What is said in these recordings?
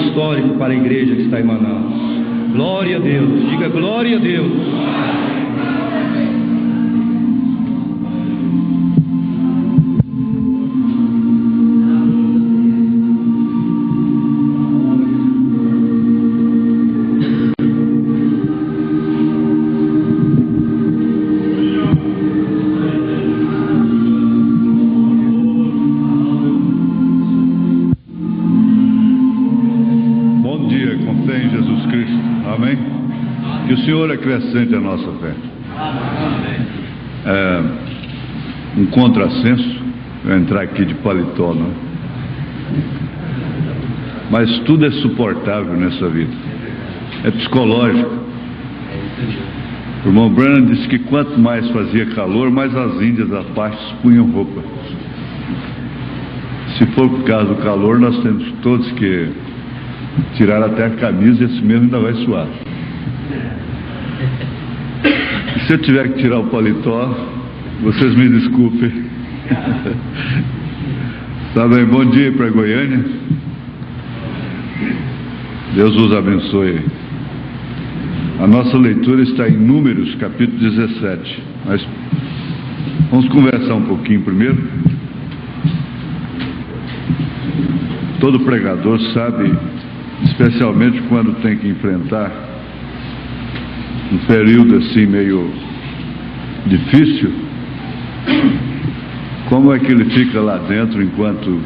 histórico para a igreja que está em Manaus. Glória a Deus, diga glória a Deus. Acrescente a nossa fé. Um contrassenso eu entrar aqui de paletó, não é? Mas tudo é suportável nessa vida. É psicológico. O irmão Branham disse que quanto mais fazia calor, mais as índias abaixo punham roupa. Se for por causa do calor, nós temos todos que tirar até a camisa e esse mesmo ainda vai suar. Se eu tiver que tirar o paletó, vocês me desculpem. Tá bem, bom dia para Goiânia. Deus os abençoe. A nossa leitura está em Números, capítulo 17. Mas vamos conversar um pouquinho primeiro. Todo pregador sabe, especialmente quando tem que enfrentar um período assim meio difícil, como é que ele fica lá dentro enquanto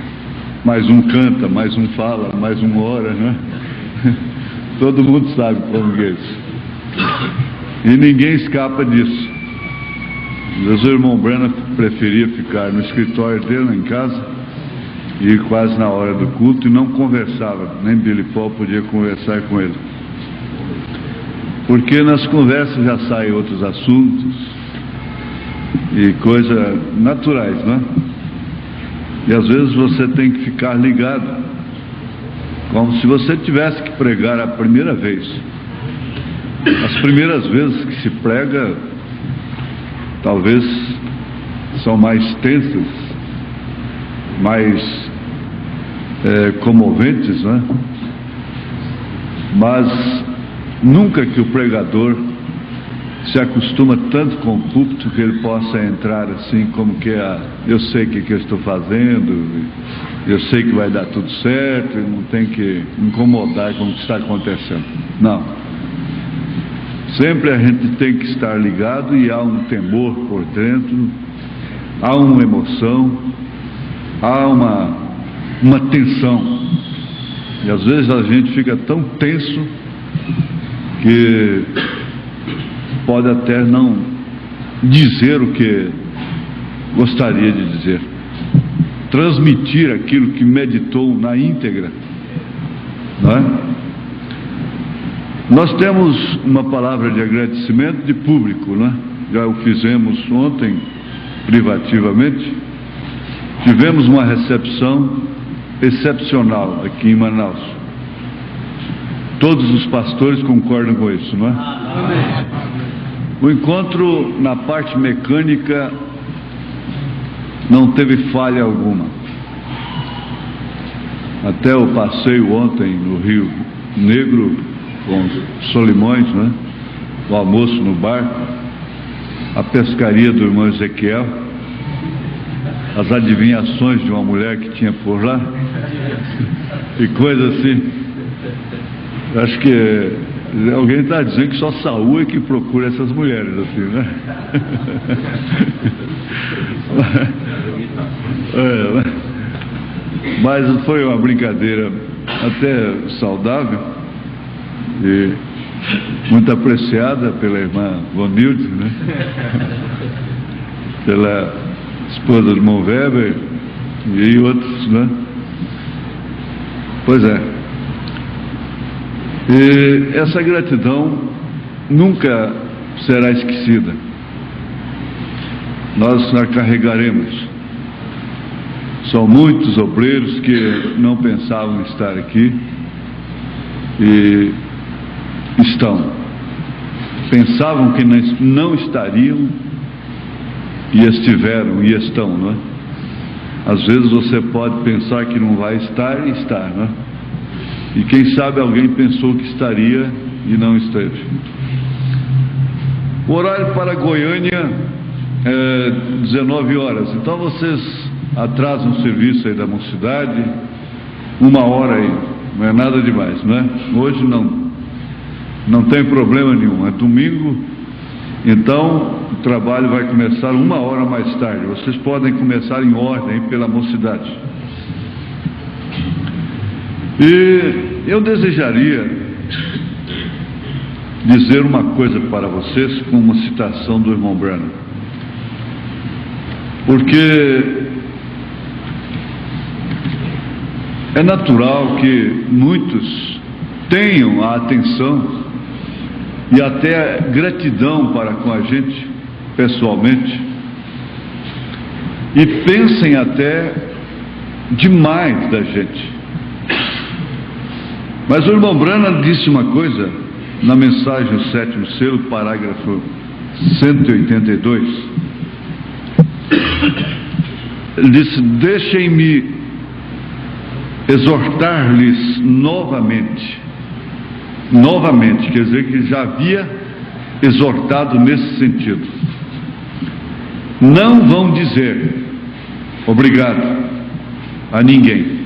mais um canta, mais um fala, mais um ora, né? Todo mundo sabe como é isso. E ninguém escapa disso. O irmão Branham preferia ficar no escritório dele, lá em casa, e ir quase na hora do culto e não conversava, nem Billy Paul podia conversar com ele. Porque nas conversas já saem outros assuntos e coisas naturais, não é? E às vezes você tem que ficar ligado, como se você tivesse que pregar a primeira vez. As primeiras vezes que se prega, talvez são mais tensas, mais comoventes, não é? Mas nunca que o pregador se acostuma tanto com o púlpito que ele possa entrar assim como que eu sei o que eu estou fazendo, eu sei que vai dar tudo certo, não tem que incomodar com o que está acontecendo. Não. Sempre a gente tem que estar ligado e há um temor por dentro, há uma emoção, há uma tensão. E às vezes a gente fica tão tenso que pode até não dizer o que gostaria de dizer, transmitir aquilo que meditou na íntegra, não é? Nós temos uma palavra de agradecimento de público, não é? Já o fizemos ontem privativamente. Tivemos uma recepção excepcional aqui em Manaus. Todos os pastores concordam com isso, não é? O encontro na parte mecânica não teve falha alguma. Até o passeio ontem no Rio Negro com Solimões, né? O almoço no barco, a pescaria do irmão Ezequiel, as adivinhações de uma mulher que tinha por lá e coisa assim. Acho que alguém está dizendo que só Saul é que procura essas mulheres assim, né? Mas foi uma brincadeira até saudável e muito apreciada pela irmã Vonilde, né? Pela esposa do irmão Weber e outros, né? Pois é. E essa gratidão nunca será esquecida. Nós a carregaremos. São muitos obreiros que não pensavam estar aqui e estão. Pensavam que não estariam e estiveram e estão, não é? Às vezes você pode pensar que não vai estar e estar, não é? E quem sabe alguém pensou que estaria e não esteve. O horário para Goiânia é 19 horas. Então vocês atrasam o serviço aí da mocidade 1 hora aí. Não é nada demais, não é? Hoje não tem problema nenhum. É domingo, então o trabalho vai começar 1 hora mais tarde. Vocês podem começar em ordem pela mocidade. E eu desejaria dizer uma coisa para vocês com uma citação do irmão Branham, porque é natural que muitos tenham a atenção e até gratidão para com a gente pessoalmente e pensem até demais da gente. Mas o irmão Branham disse uma coisa na mensagem do 7º selo, parágrafo 182. Ele disse: deixem-me exortar-lhes novamente, quer dizer que já havia exortado nesse sentido. Não vão dizer obrigado a ninguém,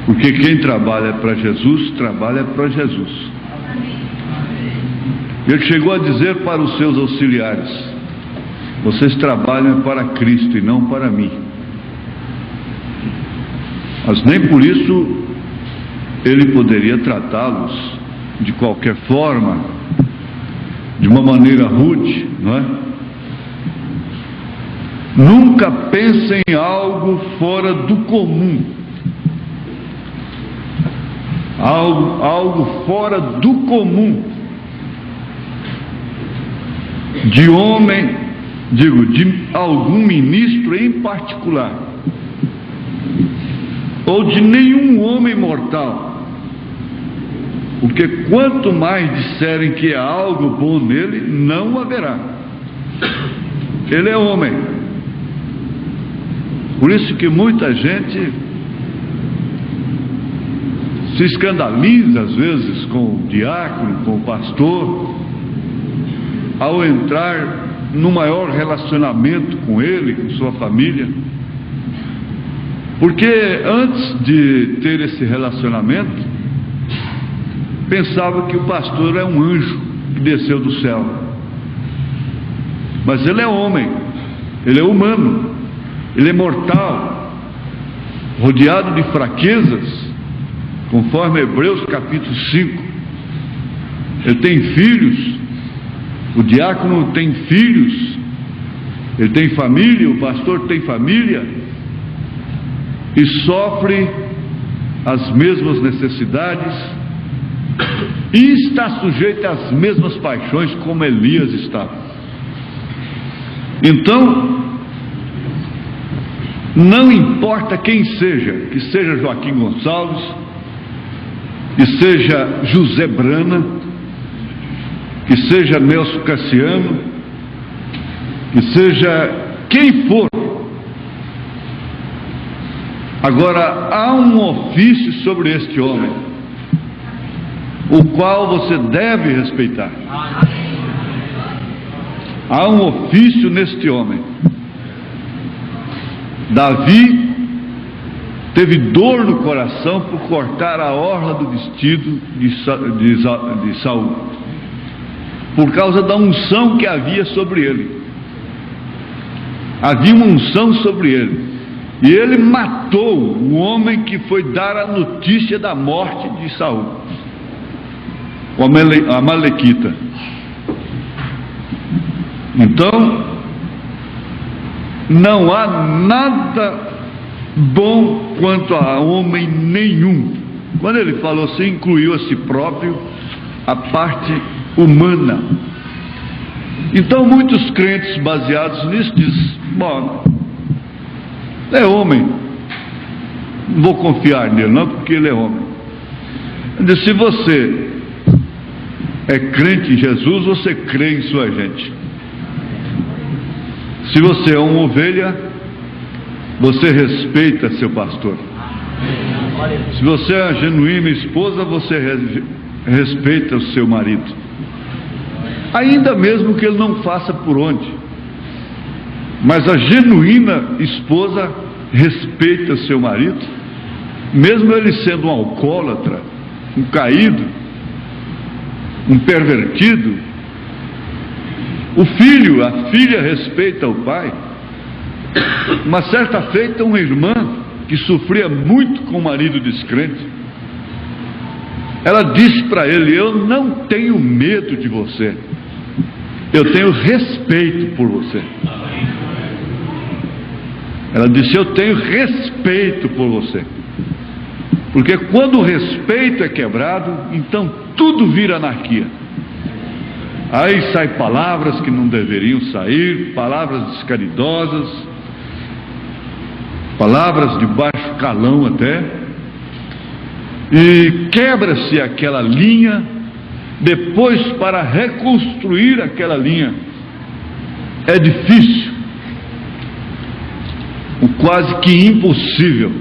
porque quem trabalha para Jesus, trabalha para Jesus. Ele chegou a dizer para os seus auxiliares: vocês trabalham para Cristo e não para mim. Mas nem por isso ele poderia tratá-los de qualquer forma, de uma maneira rude, não é? Nunca pensem em algo fora do comum, algo fora do comum, de homem, de algum ministro em particular, ou de nenhum homem mortal, porque quanto mais disserem que há algo bom nele, não haverá. Ele é homem. Por isso que muita gente se escandaliza às vezes com o diácono, com o pastor, ao entrar no maior relacionamento com ele, com sua família, porque antes de ter esse relacionamento pensava que o pastor é um anjo que desceu do céu. Mas ele é homem, ele é humano, ele é mortal, rodeado de fraquezas, conforme Hebreus capítulo 5. Ele tem filhos, o diácono tem filhos, ele tem família, o pastor tem família, e sofre as mesmas necessidades e está sujeito às mesmas paixões como Elias estava. Então, não importa quem seja, que seja Joaquim Gonçalves, que seja José Brana, que seja Nelson Cassiano, que seja quem for. Agora, há um ofício sobre este homem, o qual você deve respeitar. Há um ofício neste homem. Davi teve dor no coração por cortar a orla do vestido de Saul, por causa da unção que havia sobre ele. Havia uma unção sobre ele, e ele matou o homem que foi dar a notícia da morte de Saul, o Amalequita. Então, não há nada bom quanto a homem nenhum. Quando ele falou assim, incluiu a si próprio a parte humana. Então muitos crentes baseados nisso dizem: bom, é homem, não vou confiar nele não, porque ele é homem. Ele diz: se você é crente em Jesus, você crê em sua gente. Se você é uma ovelha, você respeita seu pastor. Se você é a genuína esposa, você respeita o seu marido, ainda mesmo que ele não faça por onde. Mas a genuína esposa respeita seu marido, mesmo ele sendo um alcoólatra, um caído, um pervertido. O filho, a filha respeita o pai. Uma certa feita, uma irmã que sofria muito com o marido descrente, ela disse para ele: eu não tenho medo de você, eu tenho respeito por você. Ela disse: eu tenho respeito por você. Porque quando o respeito é quebrado, então tudo vira anarquia. Aí saem palavras que não deveriam sair, palavras descaridosas, palavras de baixo calão até, e quebra-se aquela linha. Depois, para reconstruir aquela linha é difícil, quase que impossível.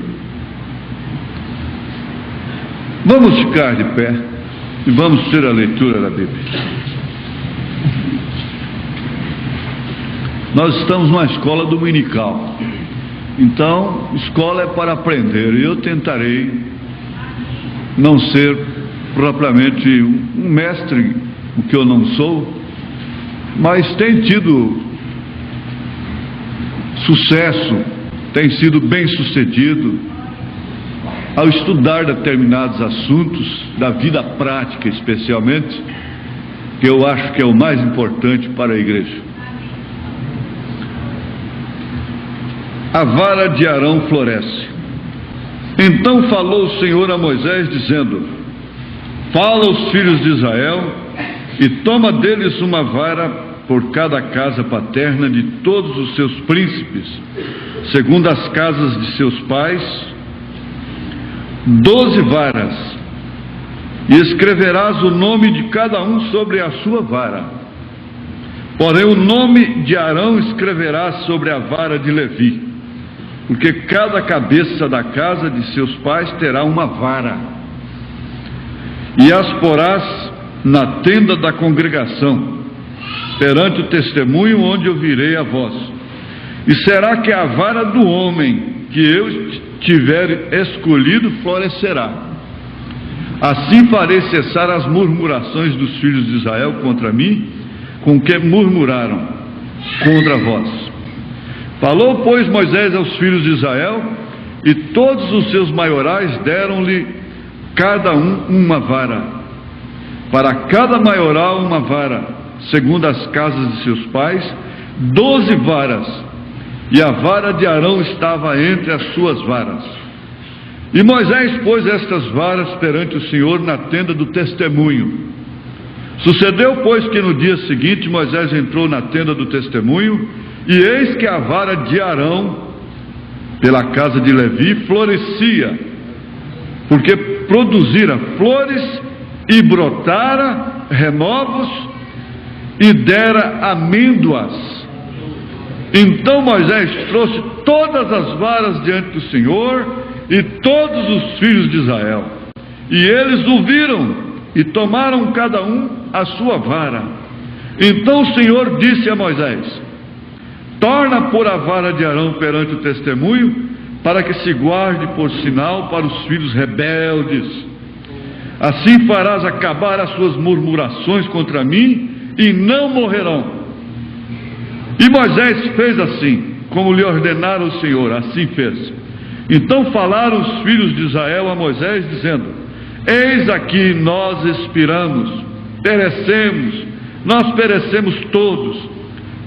Vamos ficar de pé e vamos ter a leitura da Bíblia. Nós estamos numa escola dominical, então escola é para aprender, e eu tentarei não ser propriamente um mestre, o que eu não sou, mas tem tido sucesso, tem sido bem sucedido ao estudar determinados assuntos da vida prática, especialmente, que eu acho que é o mais importante para a igreja. A vara de Arão floresce. Então falou o Senhor a Moisés, dizendo: fala aos filhos de Israel e toma deles uma vara por cada casa paterna de todos os seus príncipes, segundo as casas de seus pais, 12 varas, e escreverás o nome de cada um sobre a sua vara. Porém o nome de Arão escreverás sobre a vara de Levi, porque cada cabeça da casa de seus pais terá uma vara, e as porás na tenda da congregação, perante o testemunho onde eu virei a voz. E será que a vara do homem que eu tiver escolhido florescerá. Assim farei cessar as murmurações dos filhos de Israel contra mim, com que murmuraram contra vós. Falou, pois, Moisés aos filhos de Israel, e todos os seus maiorais deram-lhe cada um uma vara, para cada maioral uma vara, segundo as casas de seus pais, 12 varas, e a vara de Arão estava entre as suas varas. E Moisés pôs estas varas perante o Senhor na tenda do testemunho. Sucedeu, pois, que no dia seguinte Moisés entrou na tenda do testemunho, e eis que a vara de Arão, pela casa de Levi, florescia, porque produzira flores e brotara renovos e dera amêndoas. Então Moisés trouxe todas as varas diante do Senhor e todos os filhos de Israel, e eles o viram e tomaram cada um a sua vara. Então o Senhor disse a Moisés: torna a pôr a vara de Arão perante o testemunho, para que se guarde por sinal para os filhos rebeldes. Assim farás acabar as suas murmurações contra mim, e não morrerão. E Moisés fez assim, como lhe ordenara o Senhor, assim fez. Então falaram os filhos de Israel a Moisés, dizendo: eis aqui nós expiramos, perecemos, nós perecemos todos.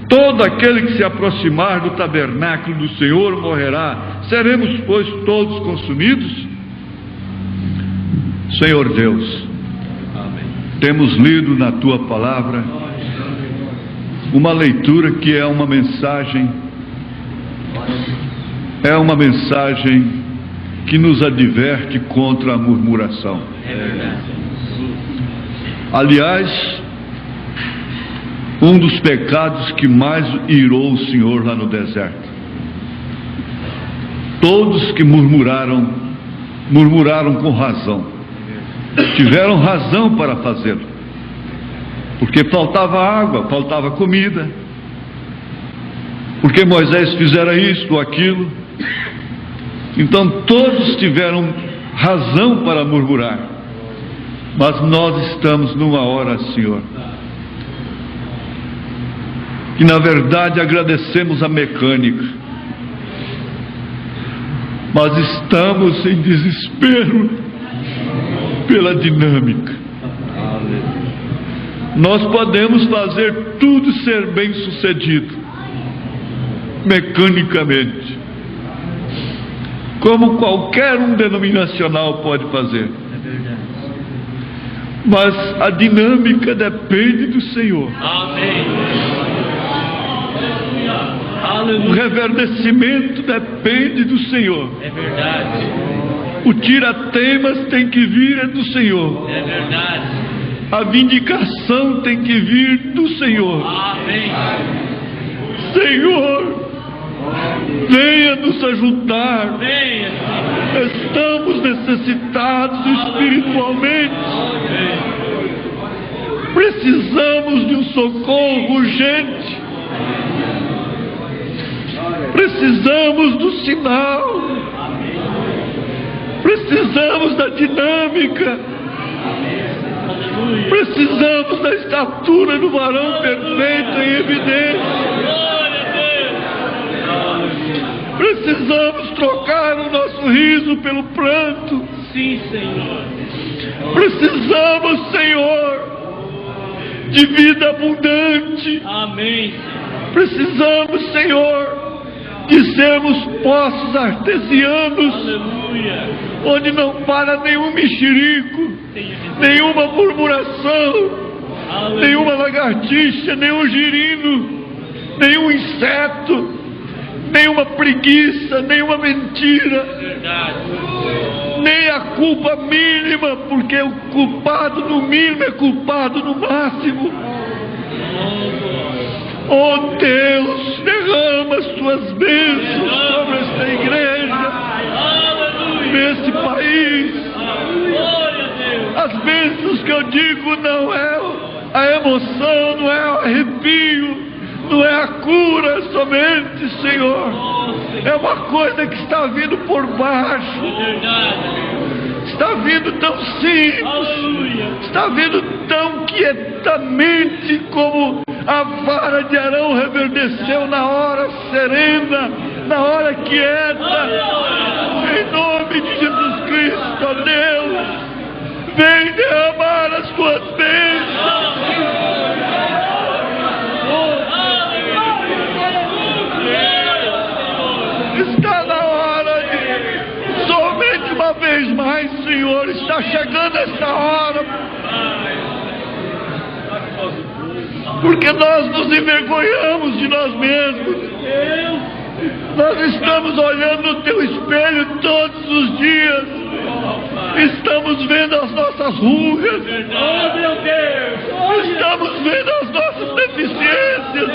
Todo aquele que se aproximar do tabernáculo do Senhor morrerá. Seremos, pois, todos consumidos? Senhor Deus, amém. Temos lido na Tua palavra uma leitura que é uma mensagem que nos adverte contra a murmuração. Aliás, um dos pecados que mais irou o Senhor lá no deserto. Todos que murmuraram murmuraram com razão. Tiveram razão para fazê-lo, porque faltava água, faltava comida, porque Moisés fizera isto ou aquilo. Então todos tiveram razão para murmurar. Mas nós estamos numa hora, Senhor, que na verdade agradecemos a mecânica, mas estamos em desespero pela dinâmica. Nós podemos fazer tudo ser bem sucedido mecanicamente, como qualquer um denominacional pode fazer. Mas a dinâmica depende do Senhor. O reverdecimento depende do Senhor. É verdade. O tira-temas tem que vir do Senhor. É verdade. A vindicação tem que vir do Senhor. Amém. Senhor, venha nos ajudar. Venha. Estamos necessitados espiritualmente. Precisamos de um socorro urgente. Precisamos do sinal. Precisamos da dinâmica. Precisamos da estatura do varão perfeito em evidência. Precisamos trocar o nosso riso pelo pranto. Sim, Senhor. Precisamos, Senhor, de vida abundante. Amém. Precisamos, Senhor, de sermos poços artesianos, Aleluia. onde não para nenhum mexerico, nenhuma murmuração, Aleluia. nenhuma lagartixa, nenhum girino, nenhum inseto, nenhuma preguiça, nenhuma mentira, Verdade. nem a culpa mínima, porque o culpado no mínimo é culpado no máximo. Oh Deus, derrama as tuas bênçãos sobre esta igreja, nesse país. Glória a Deus. As bênçãos que eu digo não é a emoção, não é o arrepio, não é a cura somente, Senhor. É uma coisa que está vindo por baixo, Verdade. está vindo tão simples, Aleluia. está vindo tão quietamente como a vara de Arão reverdeceu na hora serena, na hora quieta. Em nome de Jesus Cristo, ó Deus, vem derramar as tuas bênçãos. Está na hora de, somente uma vez mais, Senhor, está chegando esta hora, porque nós nos envergonhamos de nós mesmos. Nós estamos olhando no teu espelho todos os dias, estamos vendo as nossas rugas, Oh, meu Deus. estamos vendo as nossas deficiências,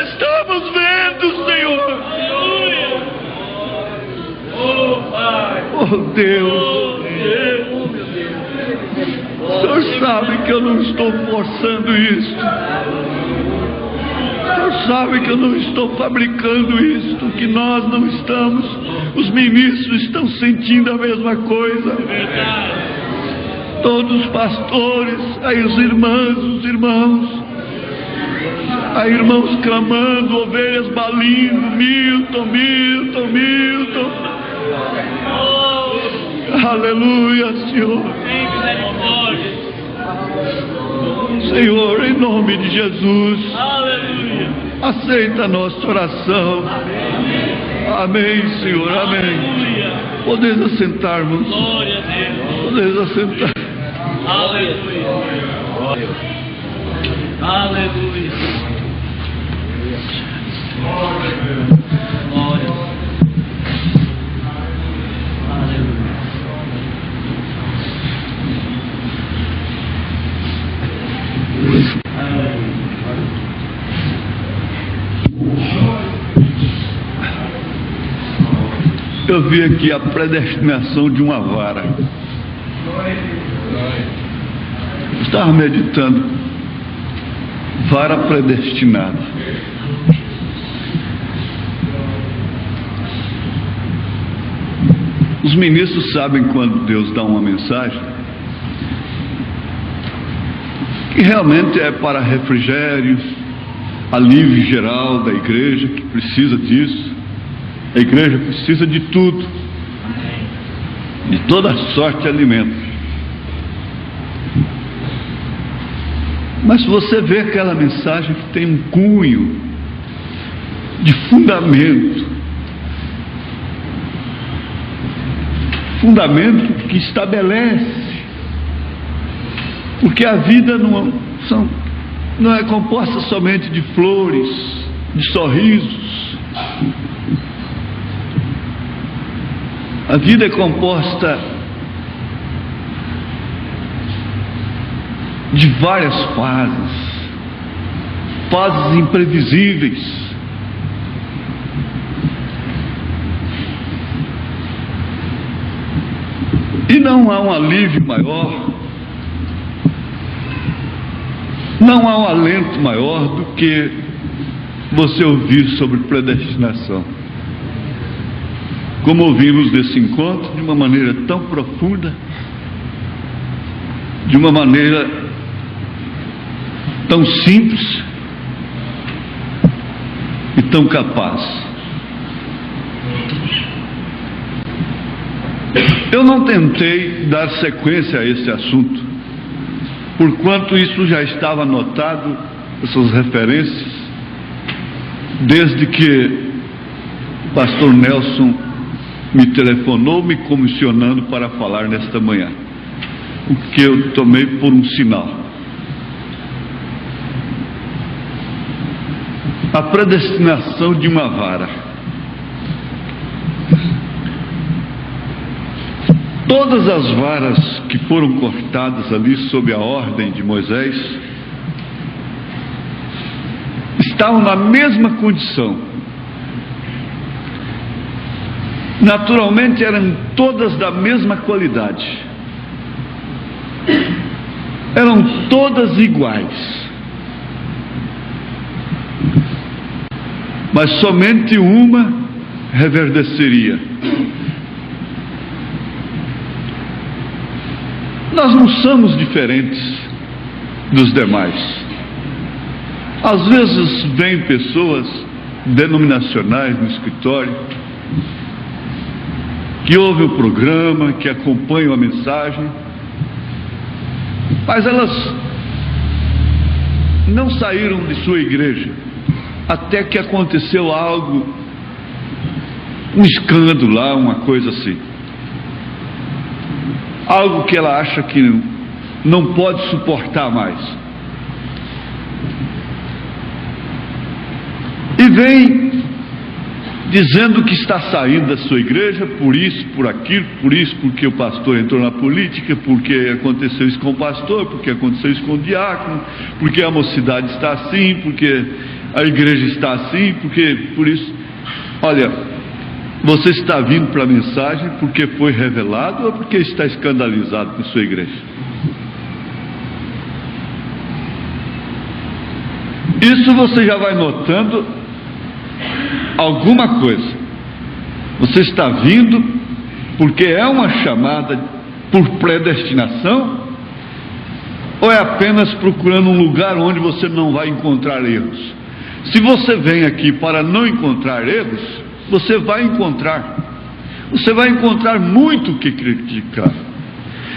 estamos vendo, Senhor. Aleluia. Oh, Pai. Oh Deus, Oh, Deus. o Senhor sabe que eu não estou forçando isso, o Senhor sabe que eu não estou fabricando isto, que nós não estamos, os ministros estão sentindo a mesma coisa, Verdade. todos os pastores, aí os irmãos, aí irmãos clamando, ovelhas balindo, Milton, aleluia, Senhor. Tem misericórdia. Senhor, em nome de Jesus, Aleluia. aceita a nossa oração. Amém, Senhor, amém. Aleluia. Podeis assentar-vos, Glória a Deus. podeis assentar. Aleluia. Aleluia. Glória. Aleluia. eu vi aqui a predestinação de uma vara. Eu estava meditando. Vara predestinada. Os ministros sabem quando Deus dá uma mensagem que realmente é para refrigério, alívio geral da igreja, que precisa disso. A igreja precisa de tudo, de toda sorte de alimentos. Mas você vê aquela mensagem que tem um cunho de fundamento que estabelece, porque a vida não é composta somente de flores, de sorrisos. A vida é composta de várias fases imprevisíveis. E não há um alívio maior, não há um alento maior do que você ouvir sobre predestinação. Como ouvimos desse encontro, de uma maneira tão profunda, de uma maneira tão simples e tão capaz. Eu não tentei dar sequência a esse assunto, porquanto isso já estava anotado, essas referências, desde que o pastor Nelson me telefonou, me comissionando para falar nesta manhã, o que eu tomei por um sinal. A predestinação de uma vara. Todas as varas que foram cortadas ali sob a ordem de Moisés estavam na mesma condição. Naturalmente eram todas da mesma qualidade, eram todas iguais, mas somente uma reverdeceria. Nós não somos diferentes dos demais. Às vezes vêm pessoas denominacionais no escritório, que ouvem o programa, que acompanham a mensagem, mas elas não saíram de sua igreja até que aconteceu algo, um escândalo lá, uma coisa assim. Algo que ela acha que não pode suportar mais. E vem dizendo que está saindo da sua igreja por isso, por aquilo, por isso, porque o pastor entrou na política, porque aconteceu isso com o pastor, porque aconteceu isso com o diácono, porque a mocidade está assim, porque a igreja está assim, porque por isso. Olha, você está vindo para a mensagem porque foi revelado ou porque está escandalizado com sua igreja? Isso você já vai notando alguma coisa. Você está vindo porque é uma chamada por predestinação, ou é apenas procurando um lugar onde você não vai encontrar erros? Se você vem aqui para não encontrar erros, você vai encontrar muito o que criticar.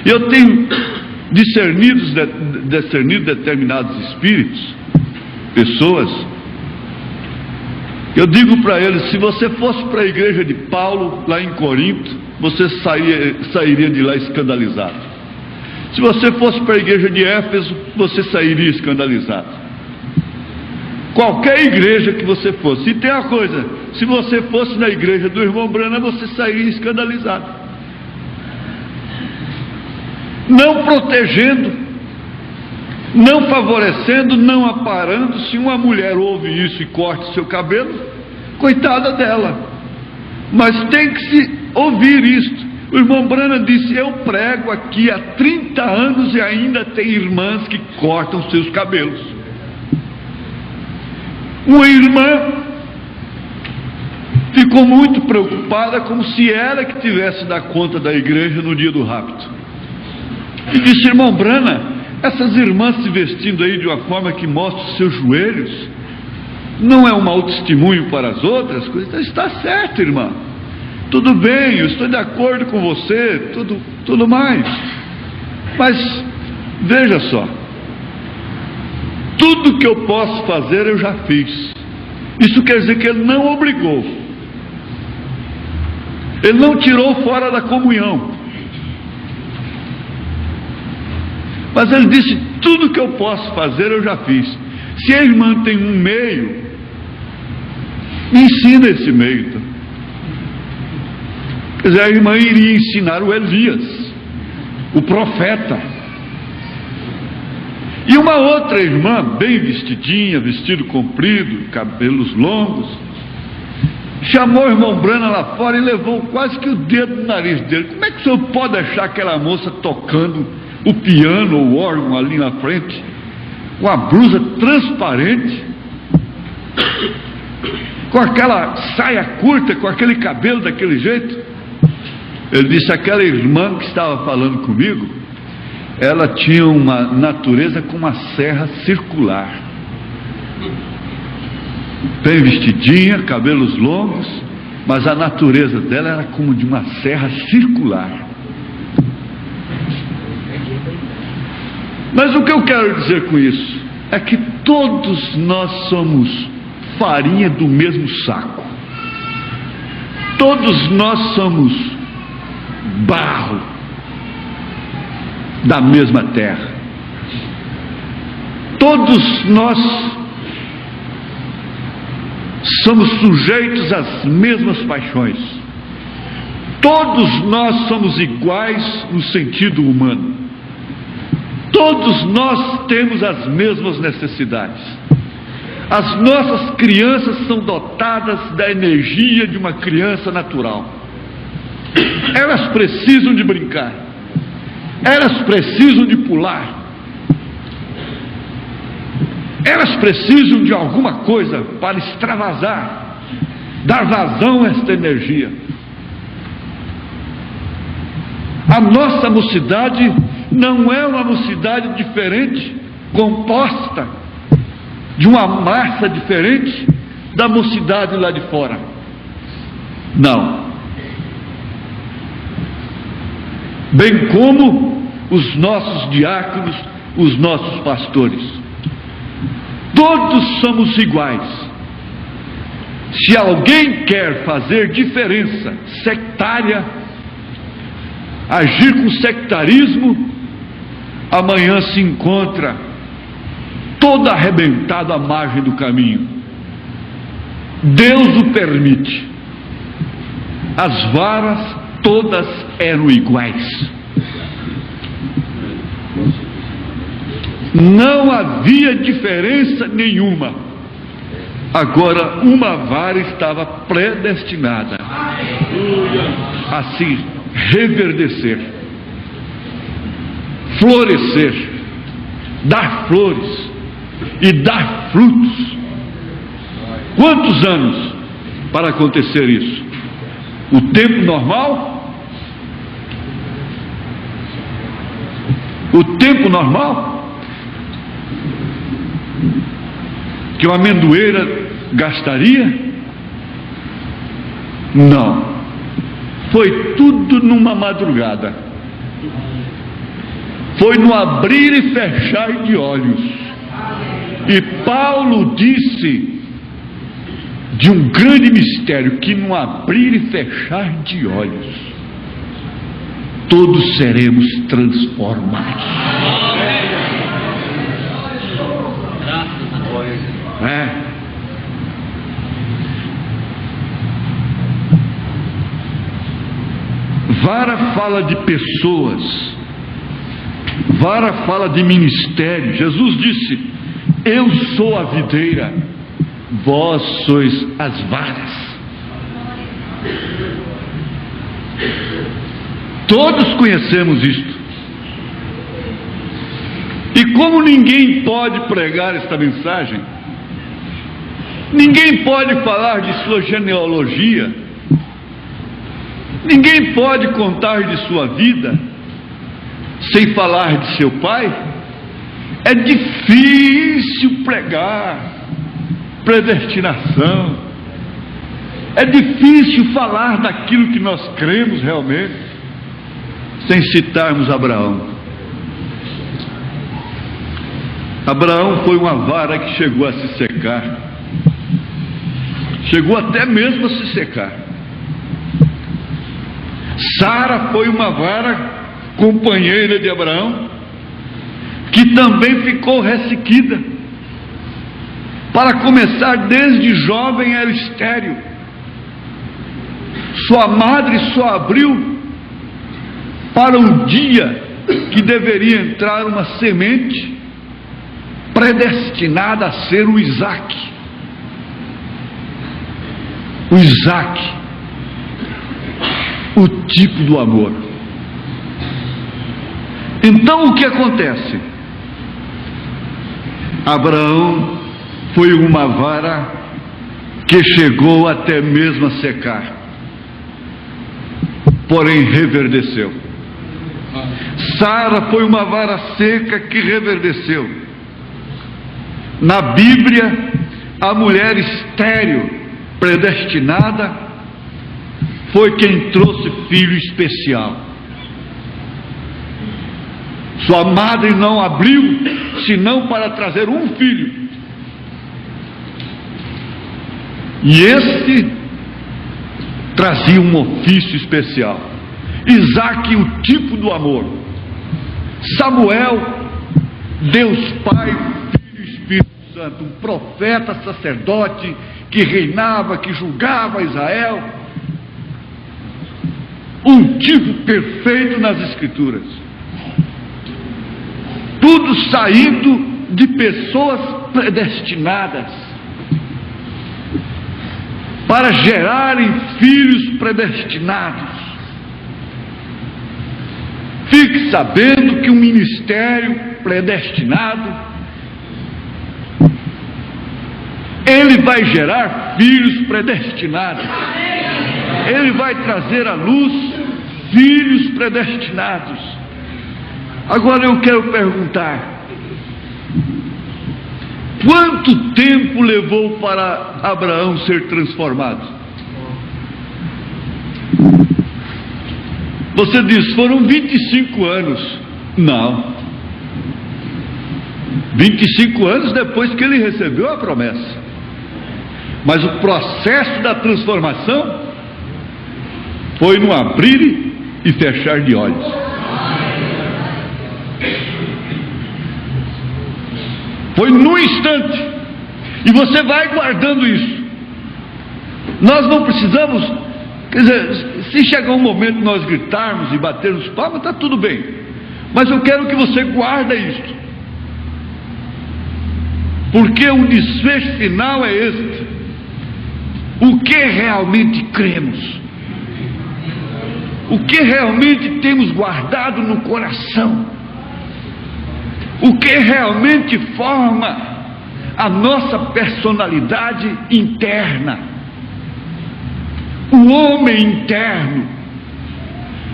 Eu tenho discernido determinados espíritos, pessoas. Eu digo para eles: se você fosse para a igreja de Paulo lá em Corinto, você sairia de lá escandalizado. Se você fosse para a igreja de Éfeso, você sairia escandalizado. Qualquer igreja que você fosse. E tem uma coisa: se você fosse na igreja do irmão Branham, você sairia escandalizado. Não protegendo, não favorecendo, não aparando. Se uma mulher ouve isso e corta seu cabelo, coitada dela. Mas tem que se ouvir isto. O irmão Branham disse: eu prego aqui há 30 anos e ainda tem irmãs que cortam seus cabelos. Uma irmã ficou muito preocupada, como se ela que tivesse dar conta da igreja no dia do rapto, e disse: irmão Branham, essas irmãs se vestindo aí de uma forma que mostra os seus joelhos, não é um mau testemunho para as outras coisas? Está certo, irmã, tudo bem, eu estou de acordo com você, tudo mais, mas veja só, tudo que eu posso fazer eu já fiz. Isso quer dizer que ele não obrigou, ele não tirou fora da comunhão, mas ele disse: tudo que eu posso fazer eu já fiz. Se a irmã tem um meio, me ensina esse meio. Então, quer dizer, a irmã iria ensinar o Elias, o profeta. E uma outra irmã, bem vestidinha, vestido comprido, cabelos longos, chamou o irmão Branham lá fora e levou quase que o dedo no nariz dele. Como é que o senhor pode achar aquela moça tocando o piano ou o órgão ali na frente, com a blusa transparente, com aquela saia curta, com aquele cabelo daquele jeito? Ele disse: aquela irmã que estava falando comigo, ela tinha uma natureza com uma serra circular, bem vestidinha, cabelos longos, mas a natureza dela era como de uma serra circular. Mas o que eu quero dizer com isso é que todos nós somos farinha do mesmo saco, todos nós somos barro da mesma terra, todos nós somos sujeitos às mesmas paixões, todos nós somos iguais no sentido humano, todos nós temos as mesmas necessidades. As nossas crianças são dotadas da energia de uma criança natural. Elas precisam de brincar, elas precisam de pular, elas precisam de alguma coisa para extravasar, dar vazão a esta energia. A nossa mocidade não é uma mocidade diferente, composta de uma massa diferente da mocidade lá de fora. Não. Bem como os nossos diáconos, os nossos pastores, todos somos iguais. Se alguém quer fazer diferença sectária, agir com sectarismo, amanhã se encontra todo arrebentado à margem do caminho. Deus o permite. As varas todas eram iguais. Não havia diferença nenhuma. Agora, uma vara estava predestinada a se reverdecer, florescer, dar flores e dar frutos. Quantos anos para acontecer isso? O tempo normal? O tempo normal? Que uma amendoeira gastaria? Não. Foi tudo numa madrugada. Foi no abrir e fechar de olhos. E Paulo disse de um grande mistério, que no abrir e fechar de olhos todos seremos transformados. Vara fala de pessoas, vara fala de ministério. Jesus disse: eu sou a videira, vós sois as varas. Todos conhecemos isto. E como ninguém pode pregar esta mensagem, ninguém pode falar de sua genealogia, ninguém pode contar de sua vida sem falar de seu pai, é difícil pregar predestinação, é difícil falar daquilo que nós cremos realmente, sem citarmos Abraão. Abraão foi uma vara que chegou a se secar, chegou até mesmo a se secar. Sara foi uma vara companheira de Abraão, que também ficou ressequida. Para começar, desde jovem era estéril. Sua madre só abriu para o dia que deveria entrar uma semente predestinada a ser o Isaac. O Isaac, o tipo do amor. Então o que acontece? Abraão foi uma vara que chegou até mesmo a secar, porém reverdeceu. Sara foi uma vara seca que reverdeceu. Na Bíblia, a mulher estéril, predestinada, foi quem trouxe filho especial. Sua madre não abriu, senão para trazer um filho. E este trazia um ofício especial. Isaac, o tipo do amor. Samuel, Deus Pai, Filho e Espírito Santo, um profeta, sacerdote, que reinava, que julgava Israel. Um tipo perfeito nas Escrituras. Tudo saindo de pessoas predestinadas para gerarem filhos predestinados. Fique sabendo que um ministério predestinado, ele vai gerar filhos predestinados. Ele vai trazer à luz filhos predestinados. Agora eu quero perguntar: quanto tempo levou para Abraão ser transformado? Você diz, foram 25 anos. Não. 25 anos depois que ele recebeu a promessa. Mas o processo da transformação foi no abrir e fechar de olhos. Foi num instante. E você vai guardando isso. Nós não precisamos, quer dizer, se chegar um momento nós gritarmos e batermos palmas, está tudo bem. Mas eu quero que você guarde isto. Porque o desfecho final é este. O que realmente cremos? O que realmente temos guardado no coração? O que realmente forma a nossa personalidade interna? O homem interno,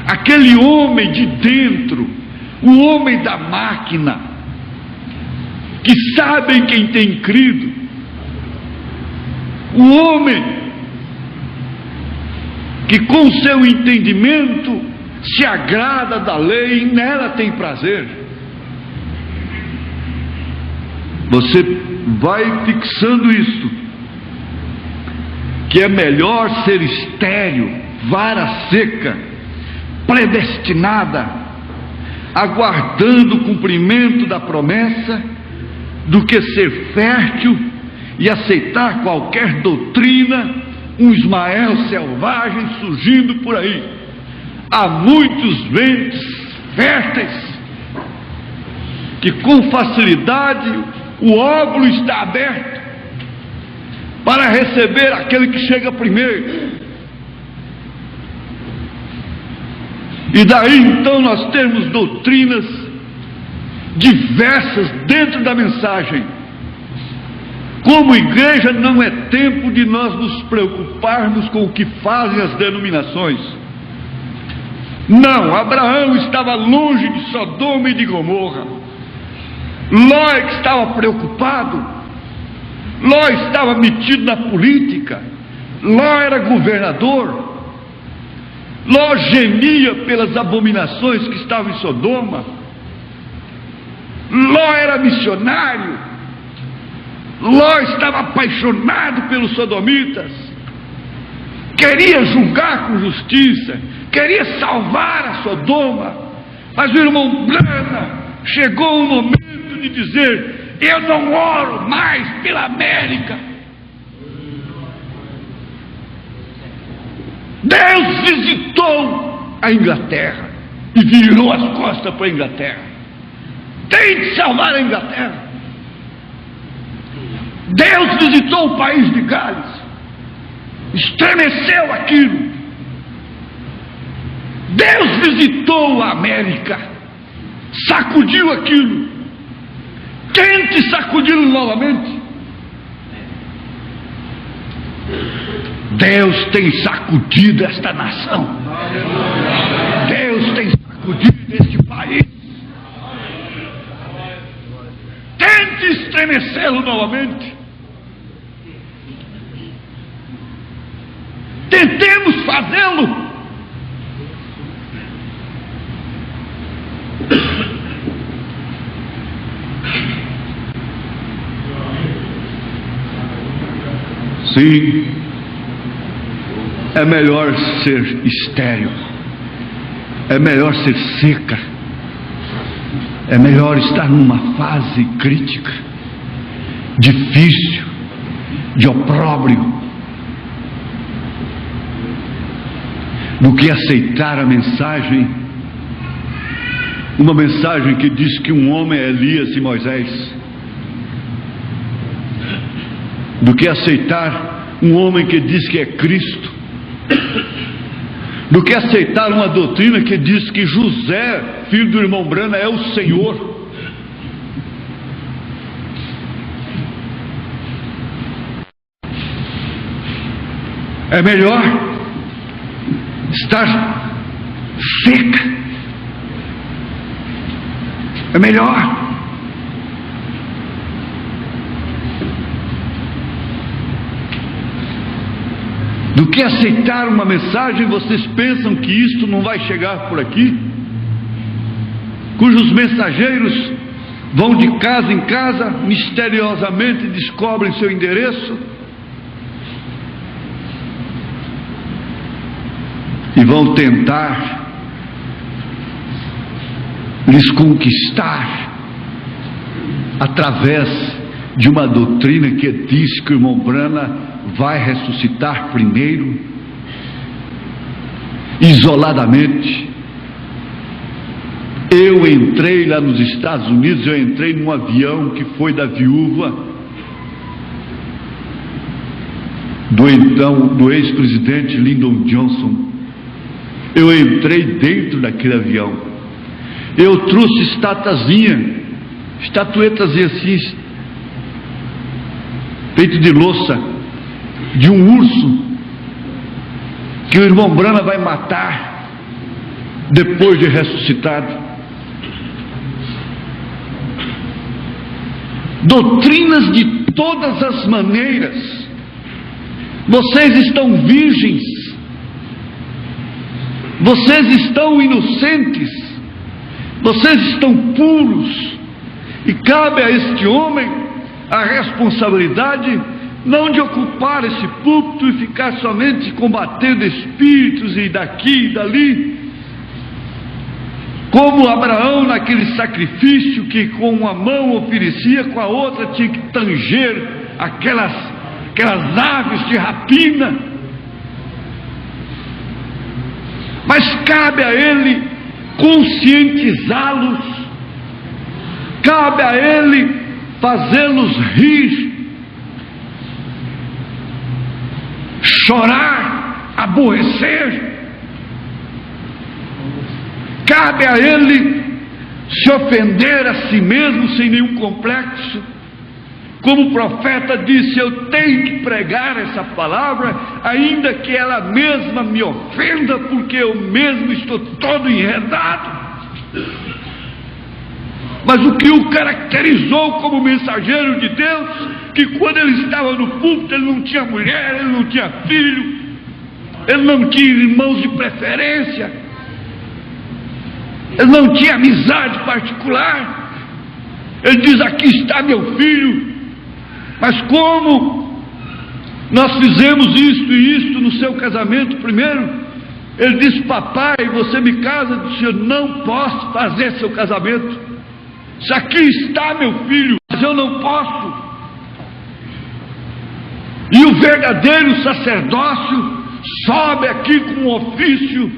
aquele homem de dentro, o homem da máquina, que sabe em quem tem crido, o homem que com seu entendimento se agrada da lei e nela tem prazer. Você vai fixando isso, que é melhor ser estéril, vara seca, predestinada, aguardando o cumprimento da promessa, do que ser fértil e aceitar qualquer doutrina, um Ismael selvagem surgindo por aí. Há muitos ventos férteis que com facilidade o óvulo está aberto para receber aquele que chega primeiro. E daí então nós temos doutrinas diversas dentro da mensagem. Como igreja, não é tempo de nós nos preocuparmos com o que fazem as denominações. Não, Abraão estava longe de Sodoma e de Gomorra. Ló é que estava preocupado. Ló estava metido na política. Ló era governador. Ló gemia pelas abominações que estavam em Sodoma. Ló era missionário. Ló estava apaixonado pelos sodomitas. Queria julgar com justiça. Queria salvar a Sodoma. Mas o irmão Branham chegou o momento de dizer: eu não oro mais pela América. Deus visitou a Inglaterra e virou as costas para a Inglaterra. Tem de salvar a Inglaterra. Deus visitou o país de Gales, estremeceu aquilo. Deus visitou a América, sacudiu aquilo. Tente sacudi-lo novamente. Deus tem sacudido esta nação. Deus tem sacudido este país. Tente estremecê-lo novamente. Tentemos fazê-lo. Sim, é melhor ser estéril, é melhor ser seca, é melhor estar numa fase crítica, difícil, de opróbrio, do que aceitar a mensagem, uma mensagem que diz que um homem é Elias e Moisés, do que aceitar um homem que diz que é Cristo, do que aceitar uma doutrina que diz que José, filho do irmão Branham, é o Senhor. É melhor estar seca, é melhor do que aceitar uma mensagem. Vocês pensam que isto não vai chegar por aqui? Cujos mensageiros vão de casa em casa, misteriosamente descobrem seu endereço e vão tentar lhes conquistar através de uma doutrina que diz que o irmão Branham vai ressuscitar primeiro, isoladamente. Eu entrei lá nos Estados Unidos, eu entrei num avião que foi da viúva do ex-presidente Lyndon Johnson. Eu entrei dentro daquele avião. Eu trouxe estatuetazinha assim, feito de louça, de um urso que o irmão Branham vai matar depois de ressuscitado. Doutrinas de todas as maneiras. Vocês estão virgens, vocês estão inocentes, vocês estão puros, e cabe a este homem a responsabilidade não de ocupar esse púlpito e ficar somente combatendo espíritos e daqui e dali, como Abraão naquele sacrifício que com uma mão oferecia, com a outra tinha que tanger aquelas aves de rapina. Mas cabe a ele conscientizá-los, cabe a ele fazê-los rir, chorar, aborrecer, cabe a ele se ofender a si mesmo sem nenhum complexo. Como o profeta disse, eu tenho que pregar essa palavra, ainda que ela mesma me ofenda, porque eu mesmo estou todo enredado. Mas o que o caracterizou como mensageiro de Deus, que quando ele estava no púlpito, ele não tinha mulher, ele não tinha filho, ele não tinha irmãos de preferência, ele não tinha amizade particular. Ele diz: aqui está meu filho. Mas como nós fizemos isto e isto no seu casamento primeiro, ele disse: papai, você me casa? Eu disse: eu não posso fazer seu casamento. Isso aqui está meu filho, mas eu não posso. E o verdadeiro sacerdócio sobe aqui com um ofício,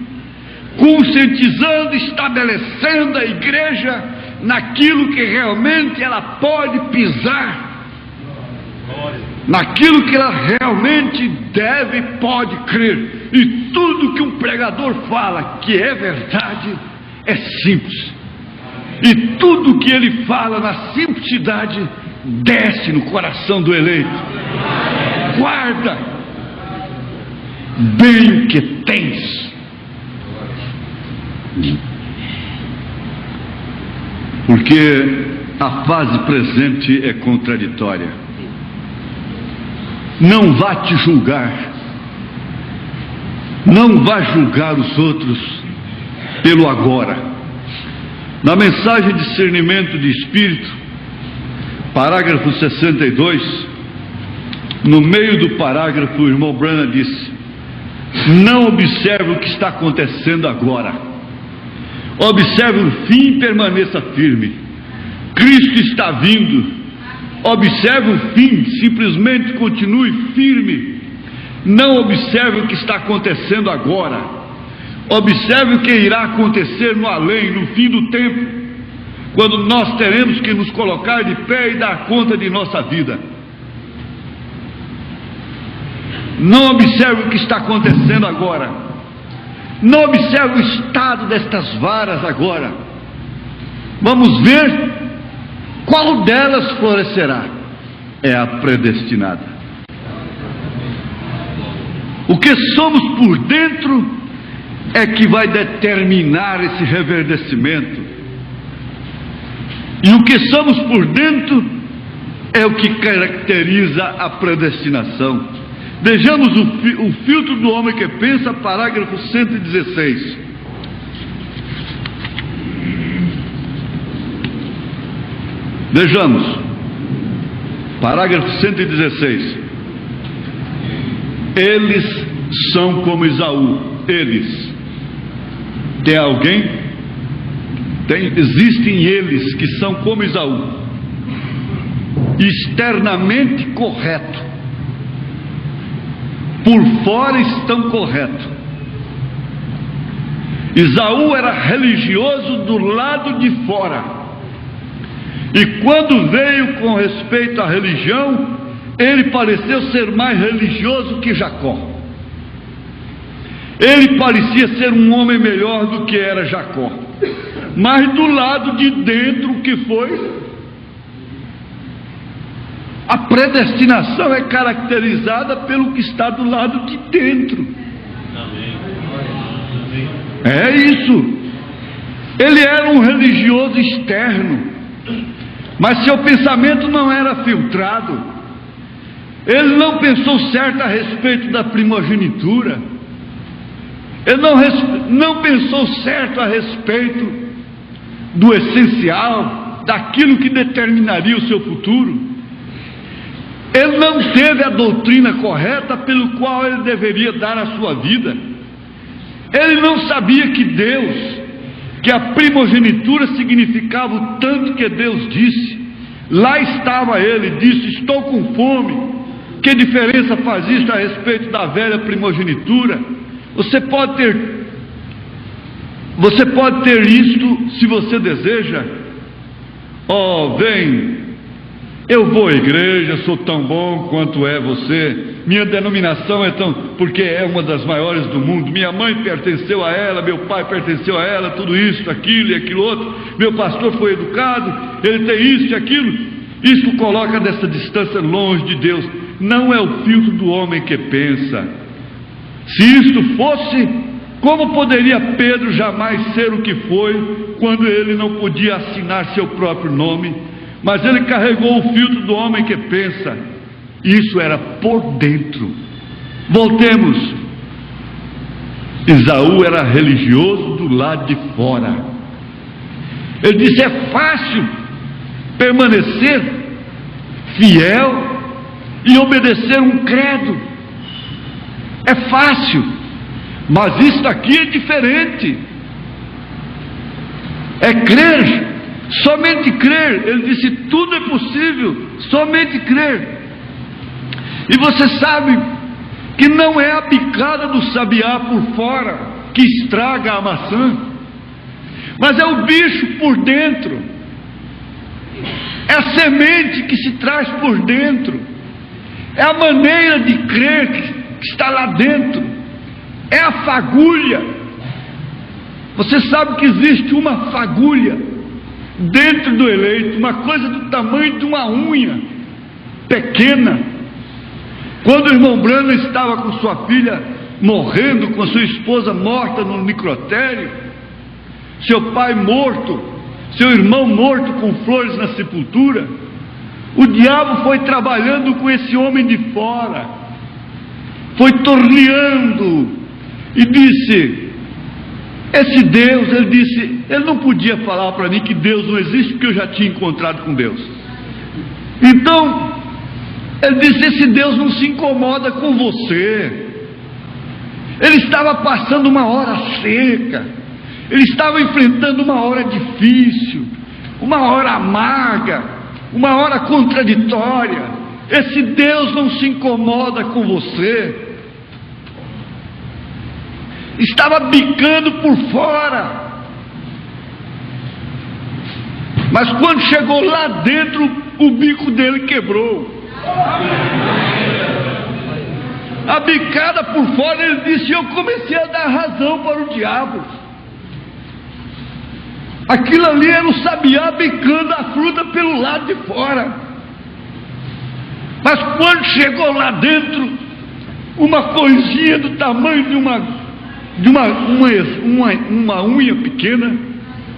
conscientizando, estabelecendo a igreja naquilo que realmente ela pode pisar, naquilo que ela realmente deve, pode crer. E tudo que um pregador fala que é verdade é simples, e tudo que ele fala na simplicidade desce no coração do eleito. Guarda bem o que tens, porque a fase presente é contraditória. Não vá te julgar, não vá julgar os outros pelo agora. Na mensagem de discernimento de espírito, parágrafo 62, no meio do parágrafo, o irmão Branham disse: não observe o que está acontecendo agora, observe o fim e permaneça firme. Cristo está vindo. Observe o fim, simplesmente continue firme. Não observe o que está acontecendo agora. Observe o que irá acontecer no além, no fim do tempo, quando nós teremos que nos colocar de pé e dar conta de nossa vida. Não observe o que está acontecendo agora. Não observe o estado destas varas agora. Vamos ver qual delas florescerá. É a predestinada. O que somos por dentro é que vai determinar esse reverdecimento. E o que somos por dentro é o que caracteriza a predestinação. Vejamos o filtro do homem que pensa, parágrafo 116. Vejamos, parágrafo 116. Eles são como Esaú. Eles. Tem alguém? Existem eles que são como Esaú, externamente correto, por fora estão corretos. Esaú era religioso do lado de fora, e quando veio com respeito à religião, ele pareceu ser mais religioso que Jacó. Ele parecia ser um homem melhor do que era Jacó, mas do lado de dentro, o que foi? A predestinação é caracterizada pelo que está do lado de dentro. É isso. Ele era um religioso externo, mas seu pensamento não era filtrado. Ele não pensou certo a respeito da primogenitura. Ele não pensou certo a respeito do essencial, daquilo que determinaria o seu futuro. Ele não teve a doutrina correta pelo qual ele deveria dar a sua vida. Ele não sabia que Deus, que a primogenitura significava o tanto que Deus disse. Lá estava ele, disse: estou com fome. Que diferença faz isso a respeito da velha primogenitura? Você pode ter isto se você deseja. Oh, vem, Eu vou à igreja, sou tão bom quanto é você, minha denominação é tão... porque é uma das maiores do mundo, minha mãe pertenceu a ela, meu pai pertenceu a ela, tudo isso, aquilo e aquilo outro, meu pastor foi educado, ele tem isso e aquilo. Isso coloca dessa distância longe de Deus. Não é o filtro do homem que pensa. Se isto fosse, como poderia Pedro jamais ser o que foi, quando ele não podia assinar seu próprio nome? Mas ele carregou o filtro do homem que pensa. Isso era por dentro. Voltemos. Esaú era religioso do lado de fora. Ele disse: é fácil permanecer fiel e obedecer um credo. É fácil. Mas isto aqui é diferente. É crer. Somente crer. Ele disse: tudo é possível, somente crer. E você sabe que não é a picada do sabiá por fora que estraga a maçã, mas é o bicho por dentro, é a semente que se traz por dentro, é a maneira de crer que está lá dentro, é a fagulha. Você sabe que existe uma fagulha dentro do eleito, uma coisa do tamanho de uma unha pequena. Quando o irmão Branham estava com sua filha morrendo, com a sua esposa morta no necrotério, seu pai morto, seu irmão morto com flores na sepultura, o diabo foi trabalhando com esse homem de fora, foi torneando e disse: esse Deus, ele disse, ele não podia falar para mim que Deus não existe, porque eu já tinha encontrado com Deus. Então ele disse: esse Deus não se incomoda com você. Ele estava passando uma hora seca, ele estava enfrentando uma hora difícil, uma hora amarga, uma hora contraditória. Esse Deus não se incomoda com você. Estava bicando por fora, mas quando chegou lá dentro, o bico dele quebrou. A bicada por fora, ele disse, eu comecei a dar razão para o diabo. Aquilo ali era o sabiá bicando a fruta pelo lado de fora. Mas quando chegou lá dentro, uma coisinha do tamanho de uma unha pequena,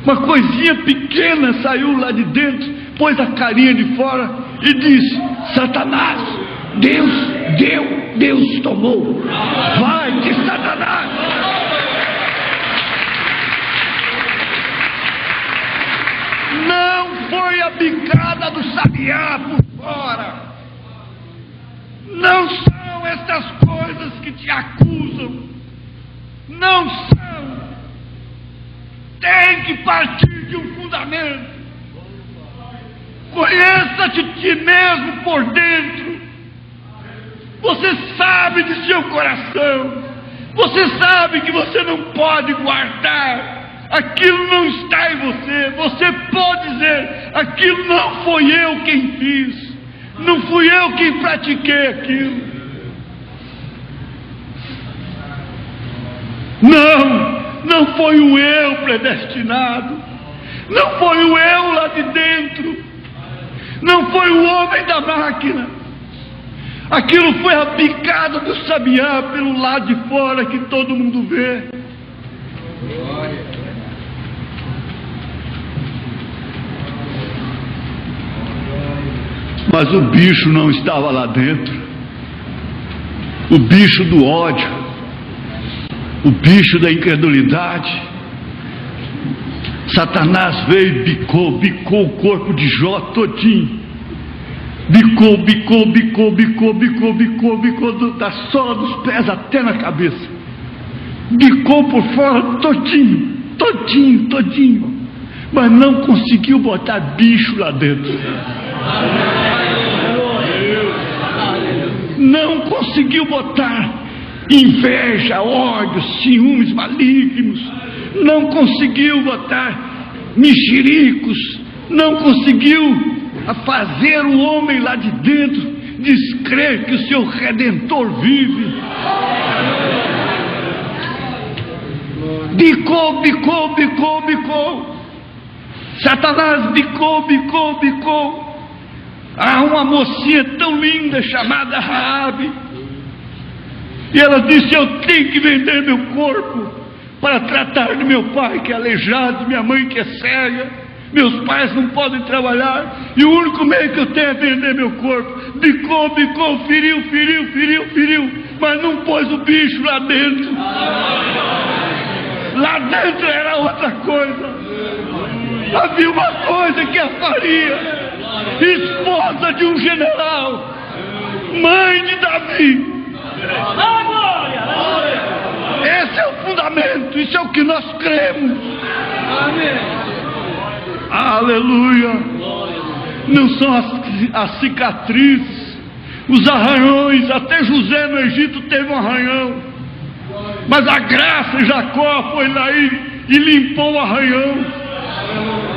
uma coisinha pequena saiu lá de dentro, pôs a carinha de fora e disse: Satanás, Deus deu, Deus tomou. Vai de Satanás. Não foi a bicada do sabiá por fora. Não são essas coisas que te acusam. Não são. Tem que partir de um fundamento. Conheça-te ti mesmo por dentro. Você sabe de seu coração. Você sabe que você não pode guardar. Aquilo não está em você. Você pode dizer: aquilo não foi eu quem fiz. Não fui eu quem pratiquei aquilo. Não foi o eu predestinado. Não foi o eu lá de dentro. Não foi o homem da máquina. Aquilo foi a picada do sabiá pelo lado de fora que todo mundo vê. Mas o bicho não estava lá dentro. O bicho do ódio, o bicho da incredulidade. Satanás veio e bicou o corpo de Jó todinho. Bicou da sola dos pés até na cabeça. Bicou por fora todinho. Mas não conseguiu botar bicho lá dentro. Não conseguiu botar inveja, ódio, ciúmes malignos. Não conseguiu botar mexericos. Não conseguiu a fazer o homem lá de dentro descrer que o seu Redentor vive. Bicou. Satanás bicou. Há uma mocinha tão linda chamada Raabe, e ela disse: eu tenho que vender meu corpo para tratar de meu pai que é aleijado, minha mãe que é cega, meus pais não podem trabalhar, e o único meio que eu tenho é vender meu corpo. Bicou, feriu, mas não pôs o bicho lá dentro. Lá dentro era outra coisa. Havia uma coisa que a faria. Esposa de um general, mãe de Davi. Esse é o fundamento, isso é o que nós cremos. Aleluia. Não são as cicatrizes, os arranhões. Até José no Egito teve um arranhão, mas a graça de Jacó foi lá e limpou o arranhão,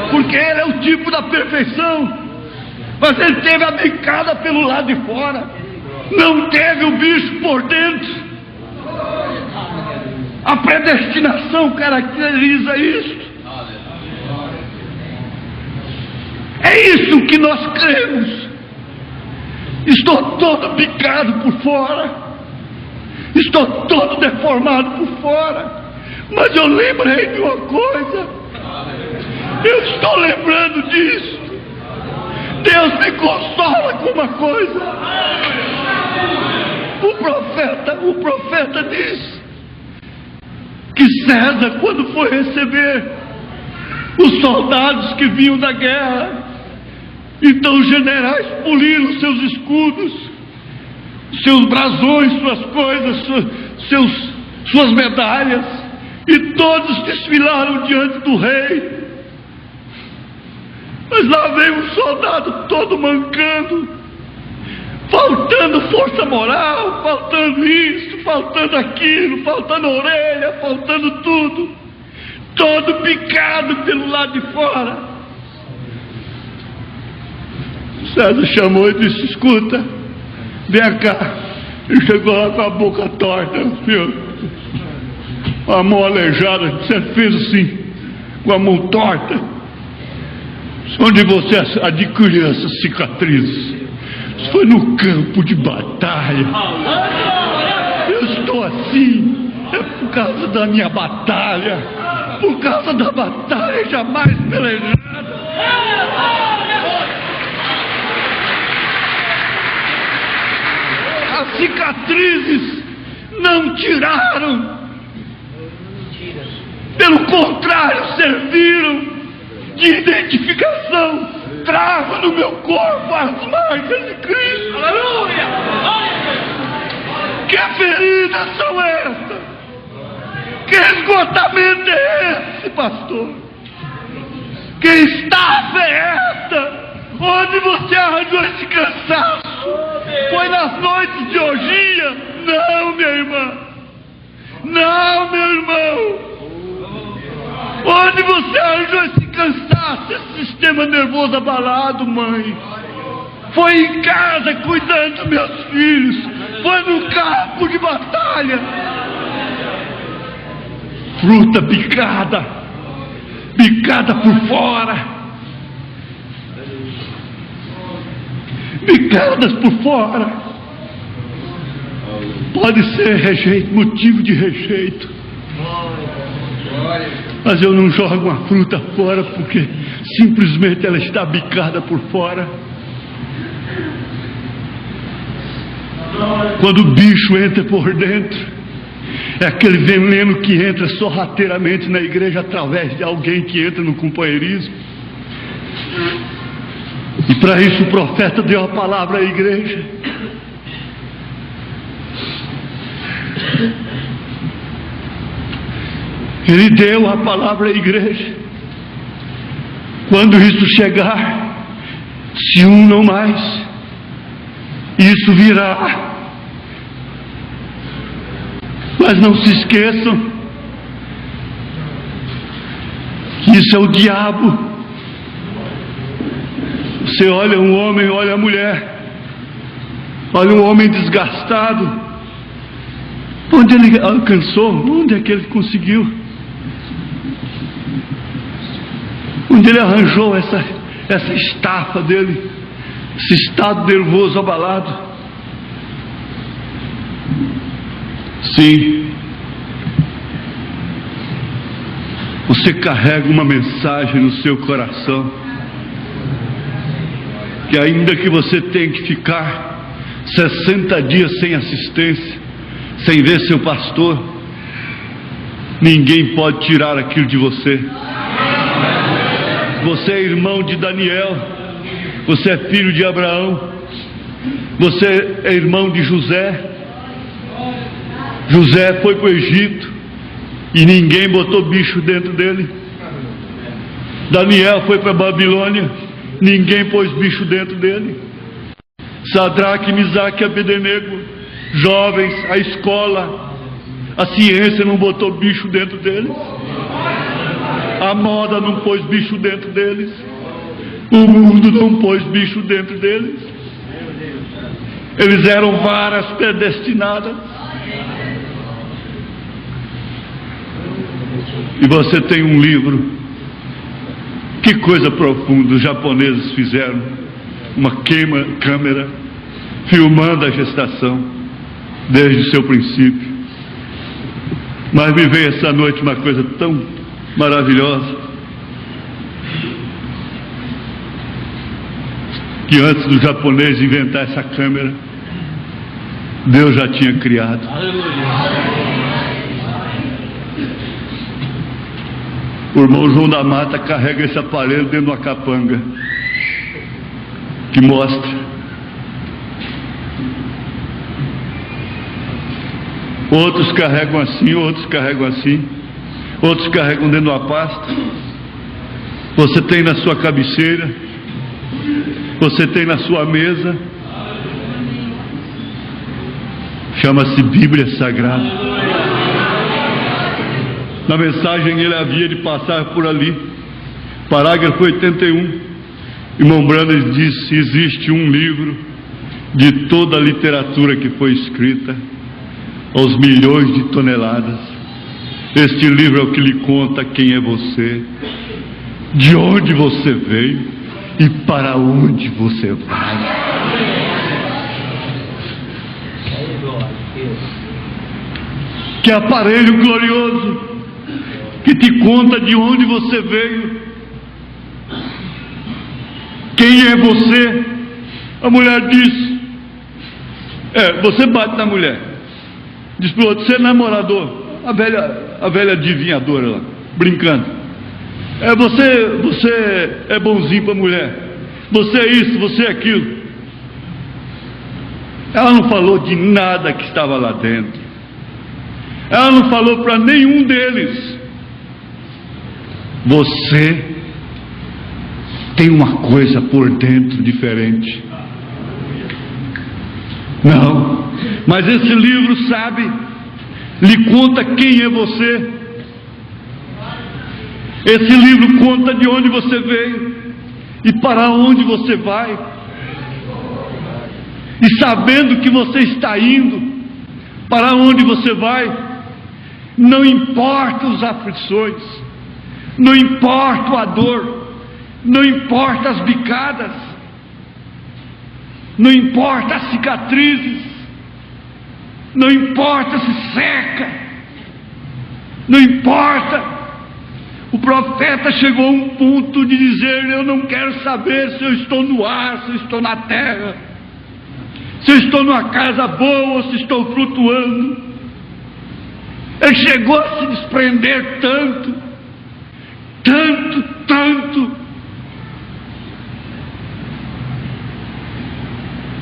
porque ele é o tipo da perfeição. Mas ele teve a bicada pelo lado de fora, não teve o bicho por dentro. A predestinação caracteriza isso. É isso que nós cremos. Estou todo bicado por fora, estou todo deformado por fora, mas eu lembrei de uma coisa. Eu estou lembrando disso. Deus me consola com uma coisa. O profeta disse que César, quando foi receber os soldados que vinham da guerra, então os generais poliram seus escudos, seus brasões, suas coisas, suas medalhas, e todos desfilaram diante do rei. Mas lá veio um soldado todo mancando, faltando força moral, faltando isso, faltando aquilo, faltando orelha, faltando tudo, todo picado pelo lado de fora. César chamou e disse: escuta, vem cá. Ele chegou lá com a boca torta, a mão aleijada. Você fez assim, com a mão torta. Onde você adquiriu essas cicatrizes? Isso foi no campo de batalha. Eu estou assim, é por causa da minha batalha, por causa da batalha jamais pelejada. As cicatrizes não tiraram, pelo contrário, serviram de identificação. Trava no meu corpo as marcas de Cristo. Aleluia! Que feridas são essas? Que esgotamento é esse, pastor? Que estafa é essa? Onde você arranjou esse cansaço? Foi nas noites de orgia? Não, minha irmã. Não, meu irmão. Onde você arranjou esse cansaço, esse sistema nervoso abalado, mãe? Foi em casa cuidando dos meus filhos. Foi no campo de batalha. Fruta picada, picada por fora, picadas por fora. Pode ser rejeito, motivo de rejeito. Mas eu não jogo uma fruta fora porque simplesmente ela está bicada por fora. Quando o bicho entra por dentro, é aquele veneno que entra sorrateiramente na igreja através de alguém que entra no companheirismo. E para isso o profeta deu a palavra à igreja. Ele deu a palavra à igreja. Quando isso chegar, se unam mais, isso virá. Mas não se esqueçam que isso é o diabo Você olha um homem, olha a mulher, olha um homem desgastado. Onde ele alcançou? Onde é que ele conseguiu? Onde ele arranjou essa estafa dele, esse estado nervoso abalado? Sim, você carrega uma mensagem no seu coração, que ainda que você tenha que ficar 60 dias sem assistência, sem ver seu pastor, ninguém pode tirar aquilo de você. Você é irmão de Daniel, você é filho de Abraão, você é irmão de José. José foi para o Egito e ninguém botou bicho dentro dele. Daniel foi para a Babilônia, ninguém pôs bicho dentro dele. Sadraque, Misaque e Abednego, jovens, a escola, a ciência não botou bicho dentro deles. A moda não pôs bicho dentro deles. O mundo não pôs bicho dentro deles. Eles eram varas predestinadas. E você tem um livro. Que coisa profunda. Os japoneses fizeram uma câmera filmando a gestação desde o seu princípio. Mas me veio essa noite uma coisa tão maravilhosa, que antes do japonês inventar essa câmera, Deus já tinha criado. O irmão João da Mata carrega esse aparelho dentro de uma capanga, que mostra. Outros carregam assim, outros carregam assim, outros carregam dentro de uma pasta. Você tem na sua cabeceira, você tem na sua mesa. Chama-se Bíblia Sagrada. Na mensagem ele havia de passar por ali. Parágrafo 81. Irmão Branham disse: existe um livro de toda a literatura que foi escrita, aos milhões de toneladas. Este livro é o que lhe conta quem é você, de onde você veio e para onde você vai. Que aparelho glorioso que te conta de onde você veio, quem é você. A mulher diz: você bate na mulher. Diz para o outro: você é namorador. A velha adivinhadora lá, brincando: você é bonzinho para a mulher, você é isso, você é aquilo. Ela não falou de nada que estava lá dentro. Ela não falou para nenhum deles: você tem uma coisa por dentro diferente. Não, mas esse livro sabe, lhe conta quem é você. Esse livro conta de onde você veio e para onde você vai. E sabendo que você está indo, para onde você vai, não importa as aflições, não importa a dor, não importa as bicadas, não importa as cicatrizes, não importa se seca, não importa. O profeta chegou a um ponto de dizer: eu não quero saber se eu estou no ar, se eu estou na terra, se eu estou numa casa boa ou se estou flutuando. Ele chegou a se desprender tanto,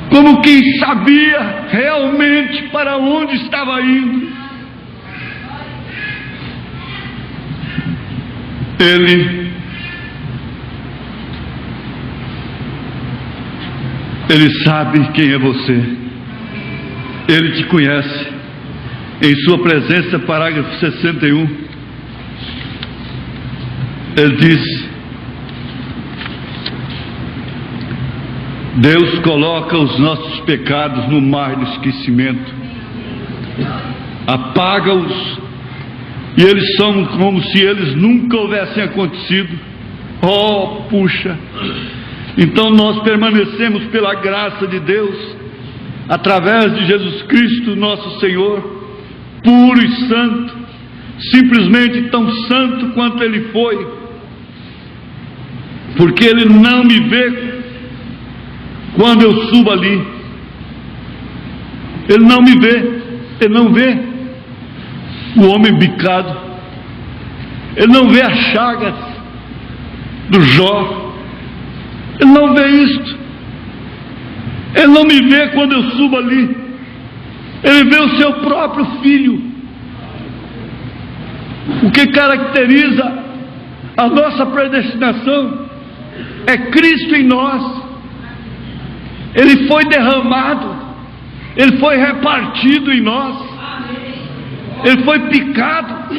como quem sabia realmente para onde estava indo. Ele sabe quem é você. Ele te conhece. Em sua presença, parágrafo 61, ele diz: Deus coloca os nossos pecados no mar do esquecimento, apaga-os, e eles são como se eles nunca houvessem acontecido. Oh, puxa! Então nós permanecemos pela graça de Deus, através de Jesus Cristo, nosso Senhor, puro e santo, simplesmente tão santo quanto Ele foi, porque Ele não me vê quando eu subo ali. Ele não me vê, Ele não vê o homem bicado, Ele não vê as chagas do Jó, Ele não vê isto. Ele não me vê quando eu subo ali. Ele vê o seu próprio Filho. O que caracteriza a nossa predestinação é Cristo em nós. Ele foi derramado, Ele foi repartido em nós, Ele foi picado.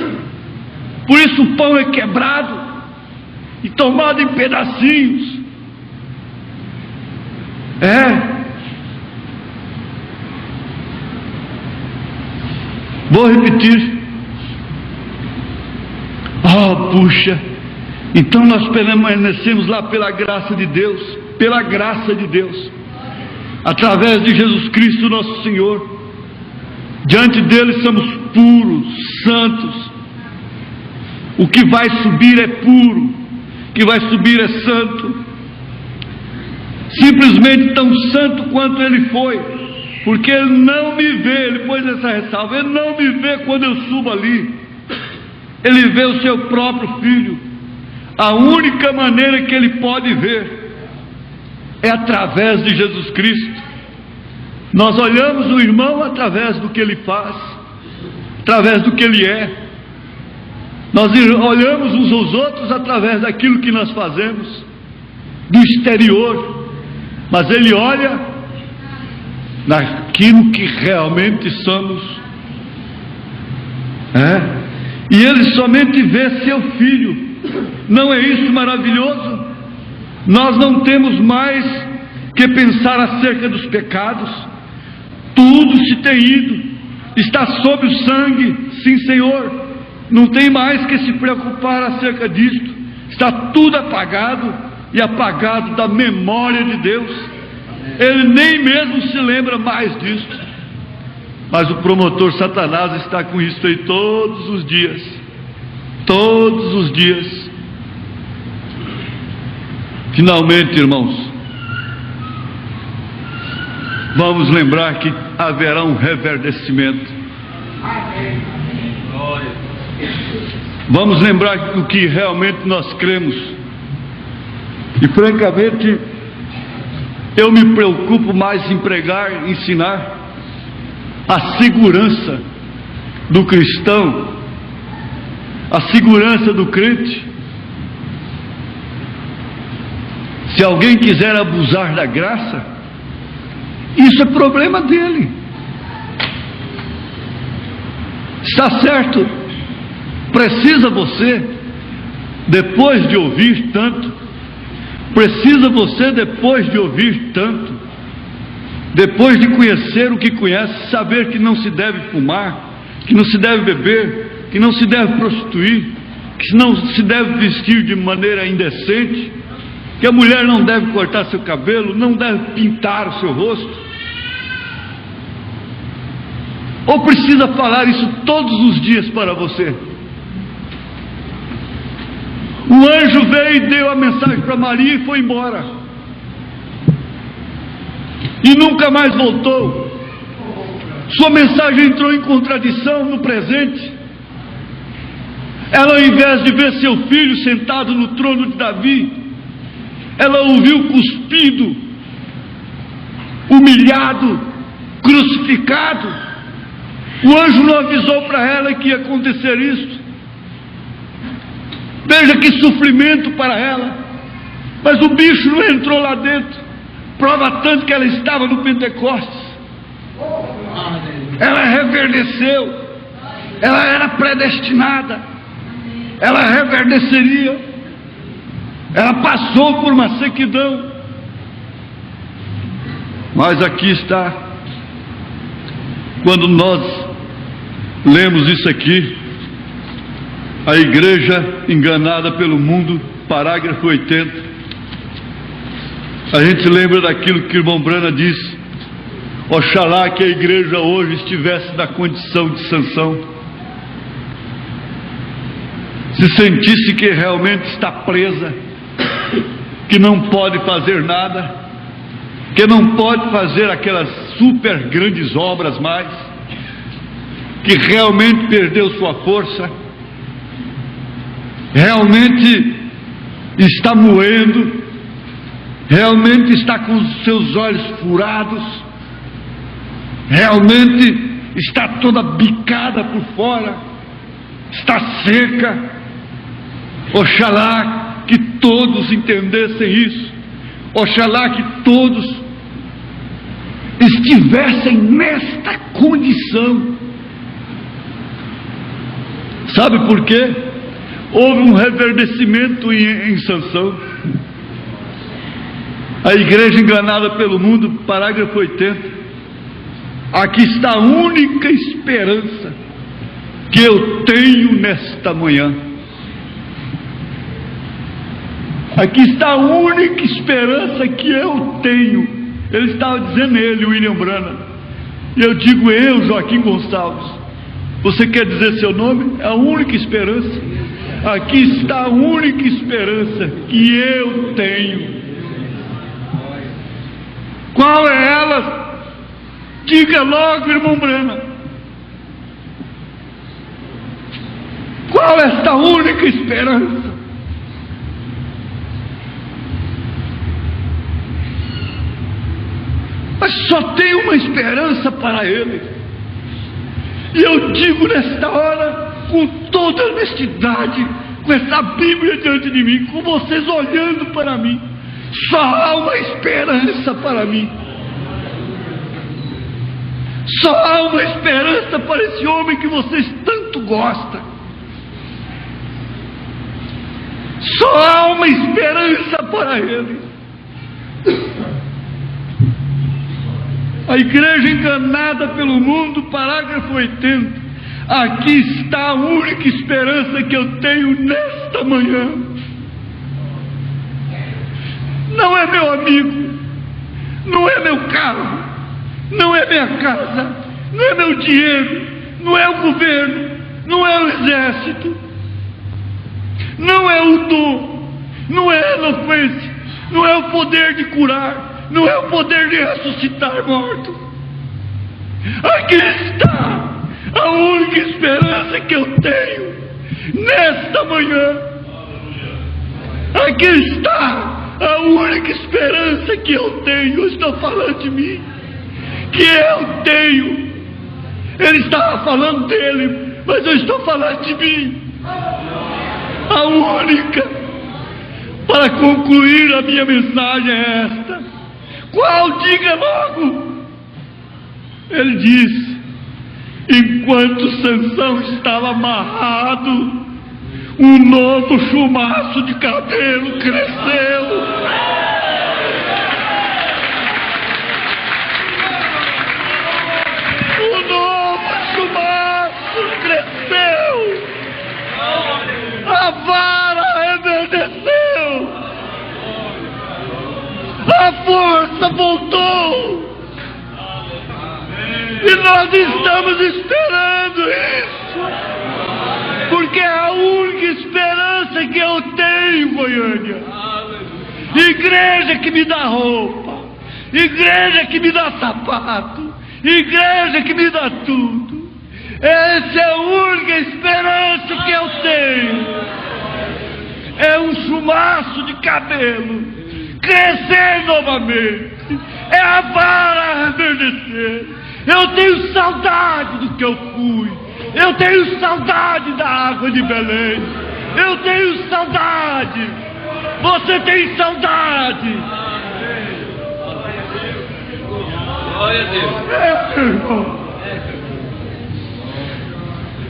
Por isso o pão é quebrado e tomado em pedacinhos. Vou repetir. Puxa! Então nós permanecemos lá pela graça de Deus, pela graça de Deus, através de Jesus Cristo nosso Senhor. Diante dele somos puros, santos. O que vai subir é puro, o que vai subir é santo, simplesmente tão santo quanto ele foi, porque ele não me vê. Ele pôs essa ressalva: ele não me vê quando eu subo ali, ele vê o seu próprio Filho. A única maneira que ele pode ver é através de Jesus Cristo. Nós olhamos o irmão através do que ele faz, através do que ele é. Nós olhamos uns aos outros através daquilo que nós fazemos, do exterior. Mas ele olha naquilo que realmente somos. E ele somente vê seu Filho. Não é isso maravilhoso? Nós não temos mais que pensar acerca dos pecados. Tudo se tem ido, está sob o sangue. Sim, Senhor. Não tem mais que se preocupar acerca disto. Está tudo apagado, e apagado da memória de Deus. Ele nem mesmo se lembra mais disto. Mas o promotor Satanás está com isso aí todos os dias. Todos os dias. Finalmente, irmãos, vamos lembrar que haverá um reverdecimento. Vamos lembrar do que realmente nós cremos. E francamente, eu me preocupo mais em pregar, ensinar a segurança do cristão, a segurança do crente. Se alguém quiser abusar da graça, isso é problema dele. Está certo? Precisa você, depois de ouvir tanto, depois de conhecer o que conhece, saber que não se deve fumar, que não se deve beber, que não se deve prostituir, que não se deve vestir de maneira indecente, que a mulher não deve cortar seu cabelo, não deve pintar o seu rosto? Ou precisa falar isso todos os dias para você? O anjo veio e deu a mensagem para Maria e foi embora, e nunca mais voltou. Sua mensagem entrou em contradição no presente. Ela, ao invés de ver seu filho sentado no trono de Davi, ela ouviu cuspido, humilhado, crucificado. O anjo não avisou para ela que ia acontecer isso. Veja que sofrimento para ela. Mas o bicho não entrou lá dentro. Prova tanto que ela estava no Pentecostes. Ela reverdeceu. Ela era predestinada. Ela reverdeceria. Ela passou por uma sequidão. Mas aqui está, quando nós lemos isso aqui, a igreja enganada pelo mundo, parágrafo 80, a gente lembra daquilo que o irmão Brana disse: oxalá que a igreja hoje estivesse na condição de Sansão, se sentisse que realmente está presa, que não pode fazer nada, que não pode fazer aquelas super grandes obras mais, que realmente perdeu sua força, realmente está moendo, realmente está com os seus olhos furados, realmente está toda bicada por fora, está seca. Oxalá que todos entendessem isso, oxalá que todos estivessem nesta condição. Sabe por quê? Houve um reverdecimento em Sansão. A igreja enganada pelo mundo, parágrafo 80. Aqui está a única esperança que eu tenho nesta manhã. Aqui está a única esperança que eu tenho. Ele estava dizendo, ele, William Branham. E eu digo, eu, Joaquim Gonçalves. Você quer dizer seu nome? É a única esperança. Aqui está a única esperança que eu tenho. Qual é ela? Diga logo, irmão Branham. Qual é esta única esperança? Mas só tem uma esperança para ele. E eu digo nesta hora, com toda honestidade, com essa Bíblia diante de mim, com vocês olhando para mim, só há uma esperança para mim. Só há uma esperança para esse homem que vocês tanto gostam. Só há uma esperança para ele. A igreja enganada pelo mundo, parágrafo 80. Aqui está a única esperança que eu tenho nesta manhã. Não é meu amigo, não é meu carro, não é minha casa, não é meu dinheiro, não é o governo, não é o exército, não é o dom, não é a eloquência, não é o poder de curar, não é o poder de ressuscitar mortos. Aqui está a única esperança que eu tenho nesta manhã. Aqui está a única esperança que eu tenho. Eu estou falando de mim, que eu tenho. Ele estava falando dele, mas eu estou falando de mim. A única. Para concluir, a minha mensagem é esta. Qual? Diga logo. Ele disse: enquanto Sansão estava amarrado, um novo chumaço de cabelo cresceu. O novo chumaço cresceu. A vara envelheceu. A força voltou. E nós estamos esperando isso, porque é a única esperança que eu tenho, Goiânia. Igreja que me dá roupa, igreja que me dá sapato, igreja que me dá tudo. Essa é a única esperança que eu tenho. É um chumaço de cabelo crescer novamente, é a vara reverdecer. Eu tenho saudade do que eu fui. Eu tenho saudade da água de Belém. Eu tenho saudade. Você tem saudade. Glória a Deus. Meu irmão,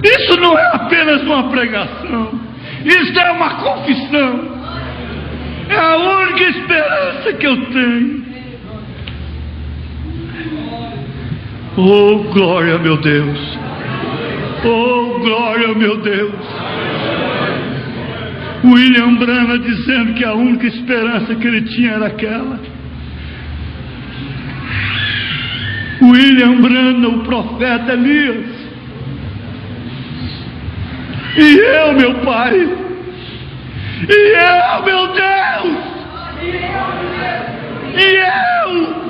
isso não é apenas uma pregação. Isso é uma confissão. É a única esperança que eu tenho. Oh, glória, meu Deus! Oh, glória, meu Deus! William Branham dizendo que a única esperança que ele tinha era aquela. William Branham, o profeta Elias. E eu, meu Pai. E eu, meu Deus. E eu.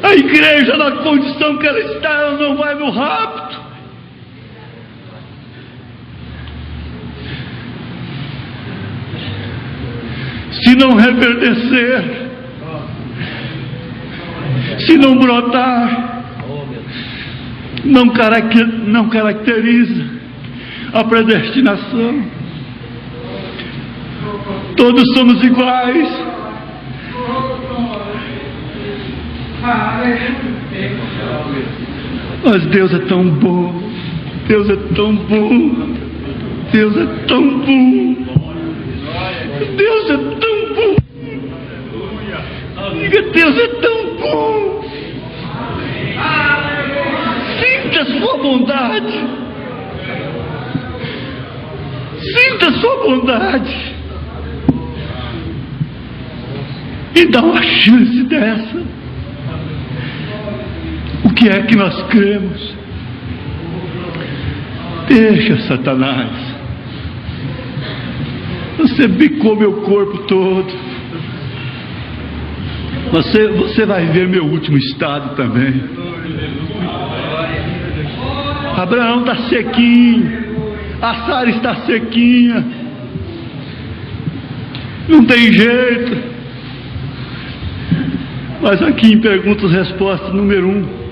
A igreja, na condição que ela está, ela não vai no rapto. Se não reverdecer, se não brotar, não caracteriza a predestinação. Todos somos iguais. Mas Deus é tão bom. Deus é tão bom. Deus é tão bom. Deus é tão bom. Diga, Deus é tão bom. Sinta a sua bondade. Sinta a sua bondade. E dá uma chance dessa. O que é que nós cremos? Deixa, Satanás. Você bicou meu corpo todo. Você vai ver meu último estado também. Abraão está sequinho. A Sara está sequinha. Não tem jeito. Mas aqui em perguntas e respostas número 1.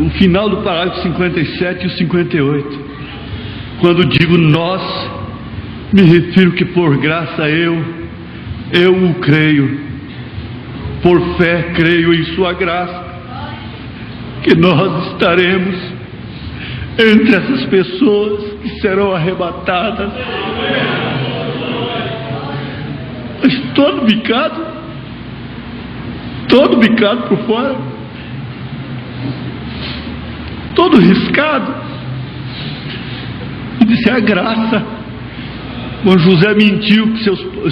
O final do parágrafo 57 e o 58. Quando digo nós, me refiro que por graça eu o creio. Por fé creio em sua graça, que nós estaremos entre essas pessoas que serão arrebatadas. Mas todo bicado por fora, todo riscado. E disse: a graça. Quando José mentiu que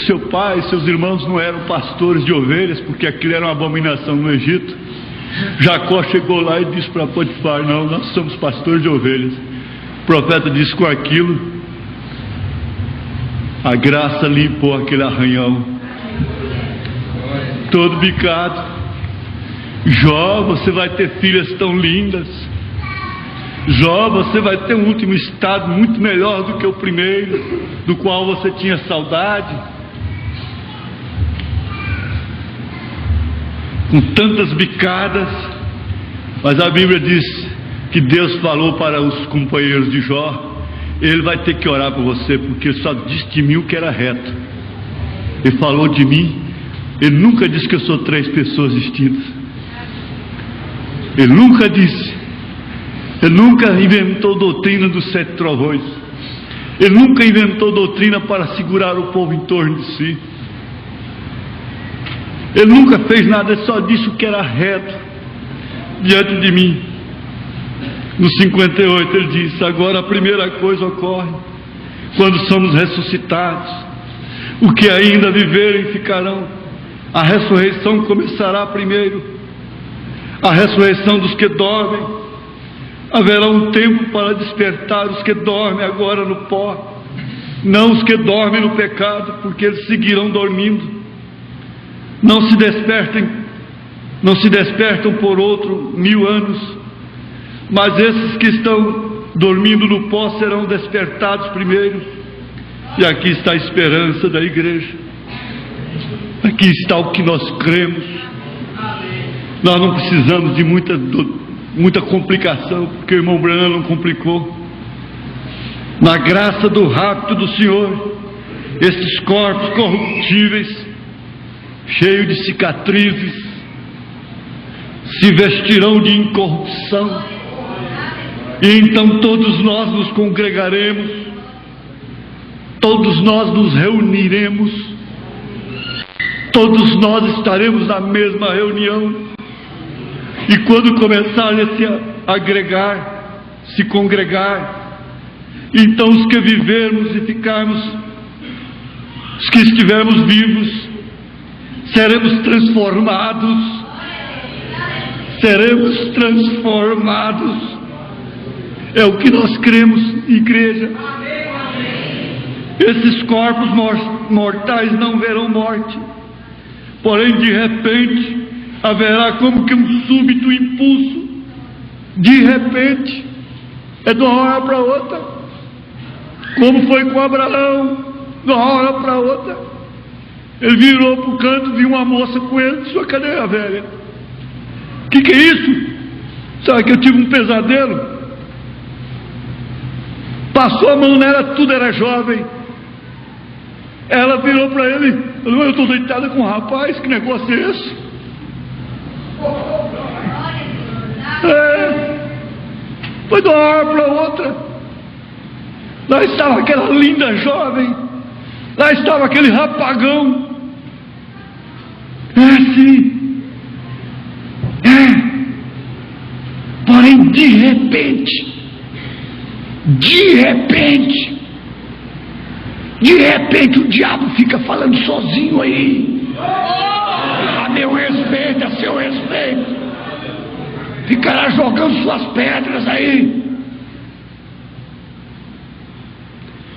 seu pai e seus irmãos não eram pastores de ovelhas, porque aquilo era uma abominação no Egito, Jacó chegou lá e disse para Potifar: não, nós somos pastores de ovelhas. O profeta disse: com aquilo, a graça limpou aquele arranhão. Todo bicado. Jó, você vai ter filhas tão lindas. Jó, você vai ter um último estado muito melhor do que o primeiro, do qual você tinha saudade. Com tantas bicadas. Mas a Bíblia diz que Deus falou para os companheiros de Jó: ele vai ter que orar por você, porque ele só disse de mim o que era reto. Ele falou de mim. Ele nunca disse que eu sou 3 pessoas distintas. Ele nunca disse. Ele nunca inventou doutrina dos 7 trovões. Ele nunca inventou doutrina para segurar o povo em torno de si. Ele nunca fez nada, ele só disse o que era reto diante de mim. No 58 ele disse: agora a primeira coisa ocorre quando somos ressuscitados. O que ainda viverem ficarão. A ressurreição começará primeiro. A ressurreição dos que dormem. Haverá um tempo para despertar os que dormem agora no pó, não os que dormem no pecado, porque eles seguirão dormindo. Não se despertam por outro 1000 anos, mas esses que estão dormindo no pó serão despertados primeiro. E aqui está a esperança da igreja. Aqui está o que nós cremos. Nós não precisamos de muita complicação, porque o irmão Branham não complicou. Na graça do rapto do Senhor, esses corpos corruptíveis, cheios de cicatrizes, se vestirão de incorrupção, e então todos nós nos congregaremos todos nós nos reuniremos, todos nós estaremos na mesma reunião, e quando começarem a se agregar, se congregar, então os que vivermos e ficarmos, os que estivermos vivos, seremos transformados. Seremos transformados. É o que nós cremos, igreja. Esses corpos mortais não verão morte, porém de repente haverá como que um súbito impulso. De repente, é de uma hora para outra, como foi com Abraão, de uma hora para outra. Ele virou para o canto, viu uma moça com ele, disse: cadê a velha? Que é isso? Sabe que eu tive um pesadelo? Passou a mão nela, tudo era jovem. Ela virou para ele: eu estou deitada com um rapaz, que negócio é esse? Foi de uma hora para outra. Lá estava aquela linda jovem, lá estava aquele rapagão. Assim. Porém, de repente o diabo fica falando sozinho aí. A meu respeito, a seu respeito. Ficará jogando suas pedras aí.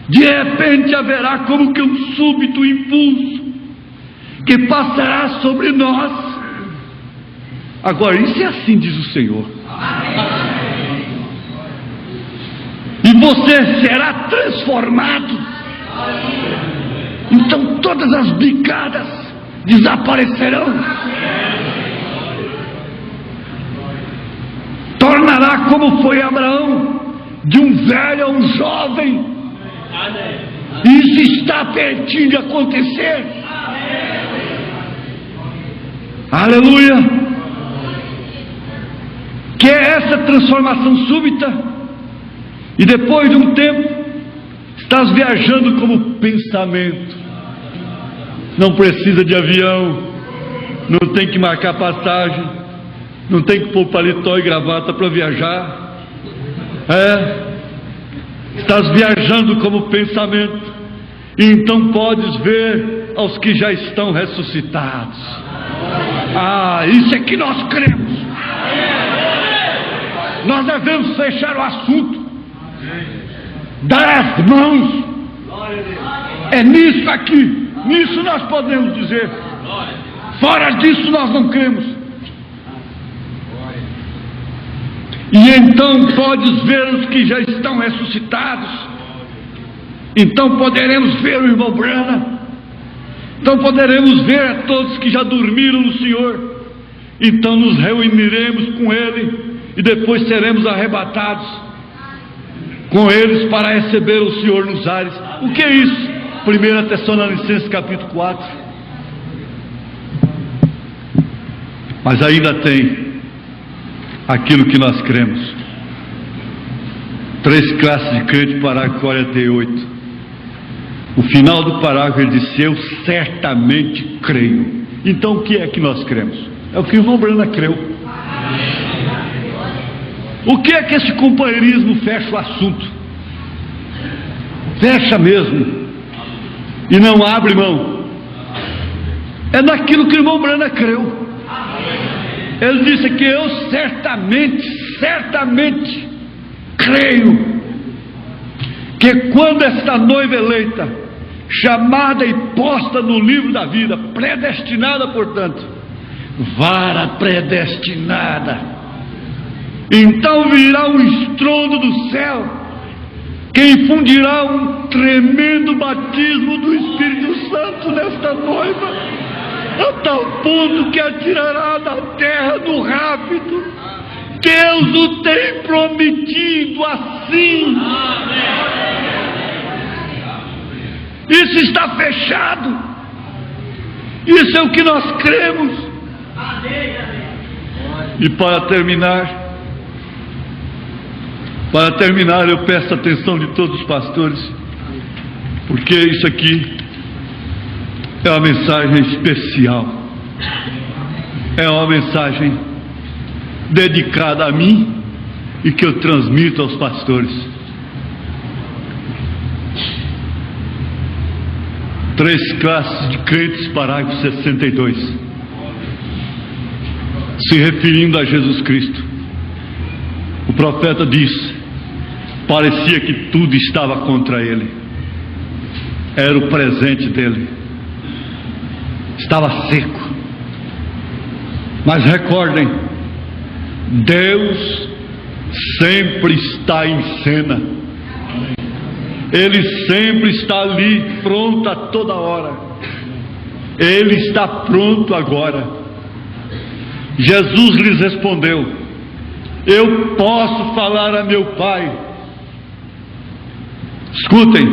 De repente haverá como que um súbito impulso que passará sobre nós. Agora, isso é assim, diz o Senhor. E você será transformado. Então todas as bicadas desaparecerão. Tornará como foi Abraão, de um velho a um jovem. Isso está pertinho de acontecer. Aleluia. Que é essa transformação súbita, e depois de um tempo estás viajando como pensamento. Não precisa de avião, não tem que marcar passagem, não tem que pôr paletó e gravata para viajar. Estás viajando como pensamento, e então podes ver aos que já estão ressuscitados. Isso é que nós cremos. Nós devemos fechar o assunto, dar as mãos. É nisso aqui, nisso nós podemos dizer. Fora disso nós não cremos. E então podes ver os que já estão ressuscitados. Então poderemos ver o irmão Branham. Então poderemos ver a todos que já dormiram no Senhor. Então nos reuniremos com Ele, e depois seremos arrebatados com eles para receber o Senhor nos ares. O que é isso? 1 Tessalonicenses capítulo 4. Mas ainda tem aquilo que nós cremos. 3 classes de crente, parágrafo 48. O final do parágrafo ele diz: eu certamente creio. Então o que é que nós cremos? É o que o irmão Branham creu. O que é que esse companheirismo fecha o assunto? Fecha mesmo. E não abre mão. É naquilo que o irmão Branham creu. Ele disse que eu certamente creio que quando esta noiva eleita, chamada e posta no livro da vida, predestinada, portanto, vara predestinada, então virá um estrondo do céu, que infundirá um tremendo batismo do Espírito Santo nesta noiva, a tal ponto que atirará da terra no rápido. Deus o tem prometido assim. Isso está fechado. Isso é o que nós cremos. E para terminar, eu peço a atenção de todos os pastores. porque isso aqui é uma mensagem especial, é uma mensagem dedicada a mim e que eu transmito aos pastores. 3 classes de crentes, parágrafo 62, se referindo a Jesus Cristo. O profeta diz: parecia que tudo estava contra ele, era o presente dele, estava seco. Mas recordem, Deus sempre está em cena, Ele sempre está ali, pronto a toda hora. Ele está pronto agora. Jesus lhes respondeu: eu posso falar a meu Pai. Escutem,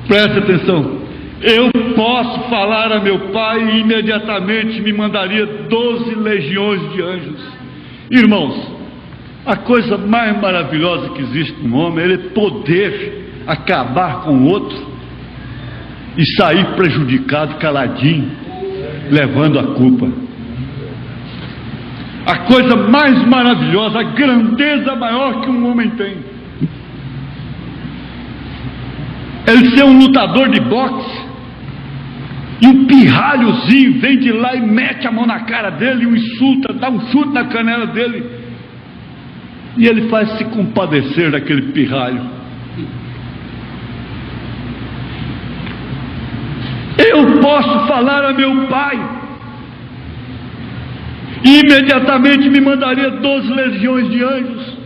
prestem atenção. Eu posso falar a meu Pai e imediatamente me mandaria 12 legiões de anjos. Irmãos, a coisa mais maravilhosa que existe no homem é ele poder acabar com o outro e sair prejudicado, caladinho, levando a culpa. A coisa mais maravilhosa, a grandeza maior que um homem tem, ele ser um lutador de boxe e um pirralhozinho vem de lá e mete a mão na cara dele e o insulta, dá um chute na canela dele, e ele faz se compadecer daquele pirralho. Eu posso falar a meu Pai e imediatamente me mandaria 12 legiões de anjos.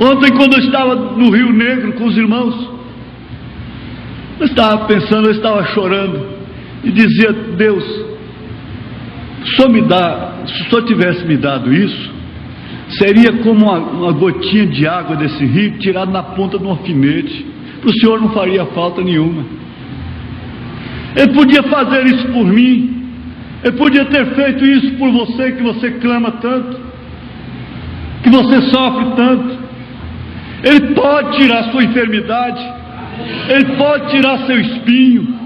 Ontem, quando eu estava no Rio Negro com os irmãos, eu estava pensando, eu estava chorando e dizia: Deus, se o Senhor tivesse me dado isso, seria como uma gotinha de água desse rio tirada na ponta de um alfinete. Para o Senhor não faria falta nenhuma. Ele podia fazer isso por mim, Ele podia ter feito isso por você, que você clama tanto, que você sofre tanto. Ele pode tirar sua enfermidade, Ele pode tirar seu espinho,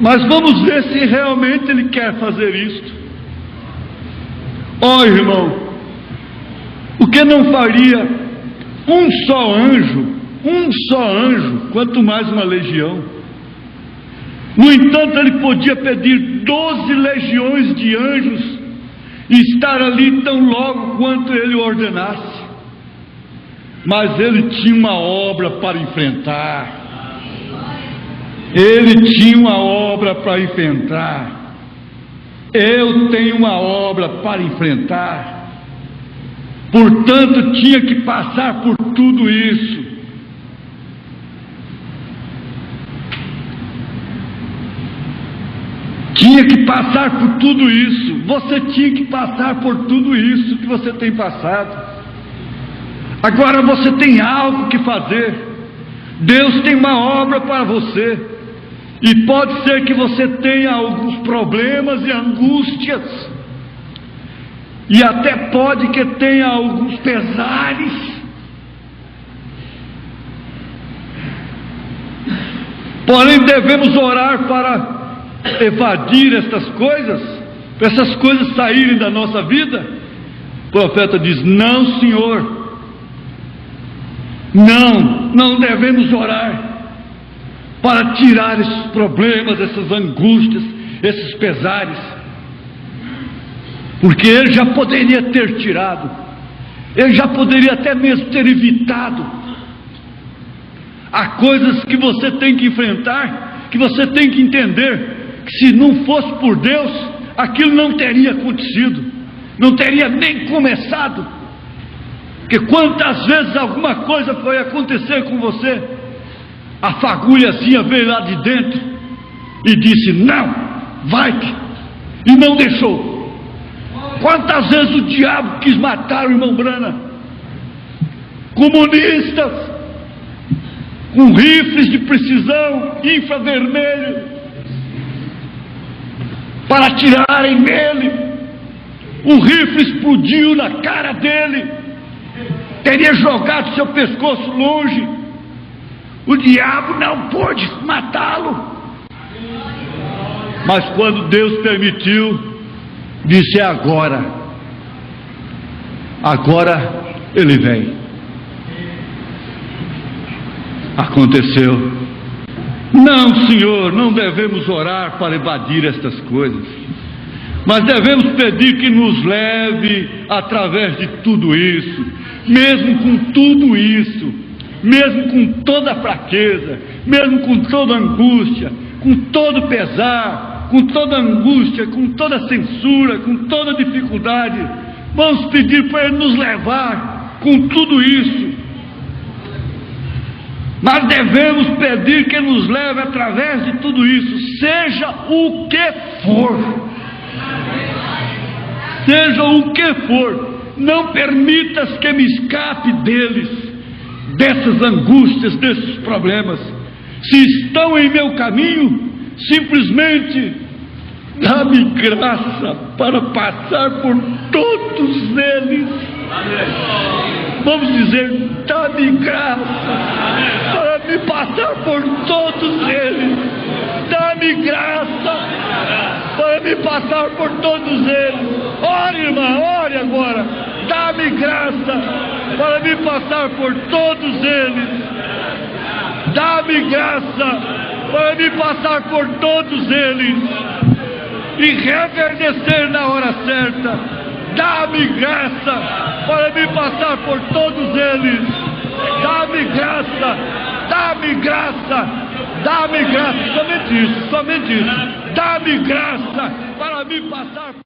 mas vamos ver se realmente Ele quer fazer isto. Ó irmão, o que não faria um só anjo, quanto mais uma legião? No entanto, ele podia pedir 12 legiões de anjos e estar ali tão logo quanto ele ordenasse. Mas ele tinha uma obra para enfrentar. Ele tinha uma obra para enfrentar. Eu tenho uma obra para enfrentar. Portanto, tinha que passar por tudo isso. Tinha que passar por tudo isso. Você tinha que passar por tudo isso que você tem passado. Agora você tem algo que fazer. Deus tem uma obra para você. E pode ser que você tenha alguns problemas e angústias. E até pode que tenha alguns pesares. Porém, devemos orar para evadir estas coisas, para essas coisas saírem da nossa vida. O profeta diz: não, Senhor, não devemos orar para tirar esses problemas, essas angústias, esses pesares, porque Ele já poderia ter tirado, Ele já poderia até mesmo ter evitado. Há coisas que você tem que enfrentar, que você tem que entender que se não fosse por Deus, aquilo não teria acontecido, não teria nem começado. Porque quantas vezes alguma coisa foi acontecer com você, a fagulhazinha veio lá de dentro e disse: não, vai, e não deixou. Quantas vezes o diabo quis matar o irmão Brana, comunistas, com rifles de precisão, infravermelho, para atirarem nele. O rifle explodiu na cara dele, teria jogado seu pescoço longe. O diabo não pôde matá-lo. Mas quando Deus permitiu, disse: é agora. Agora ele vem. Aconteceu. Não, Senhor, não devemos orar para evadir estas coisas, mas devemos pedir que nos leve através de tudo isso, mesmo com tudo isso, mesmo com toda a fraqueza, mesmo com toda a angústia, com todo o pesar, com toda a angústia, com toda a censura, com toda a dificuldade. Vamos pedir para Ele nos levar com tudo isso. Mas devemos pedir que Ele nos leve através de tudo isso, seja o que for. Seja o que for, não permitas que me escape deles, dessas angústias, desses problemas. Se estão em meu caminho, simplesmente dá-me graça para passar por todos eles. Vamos dizer: dá-me graça para me passar por todos eles. Dá-me graça para me passar por todos eles. Ore, irmã, ore agora. Dá-me graça para me passar por todos eles. Dá-me graça para me passar por todos eles e reverdecer na hora certa. Dá-me graça para me passar por todos eles. Dá-me graça, dá-me graça, dá-me graça. Somente isso, somente isso. Dá-me graça para me passar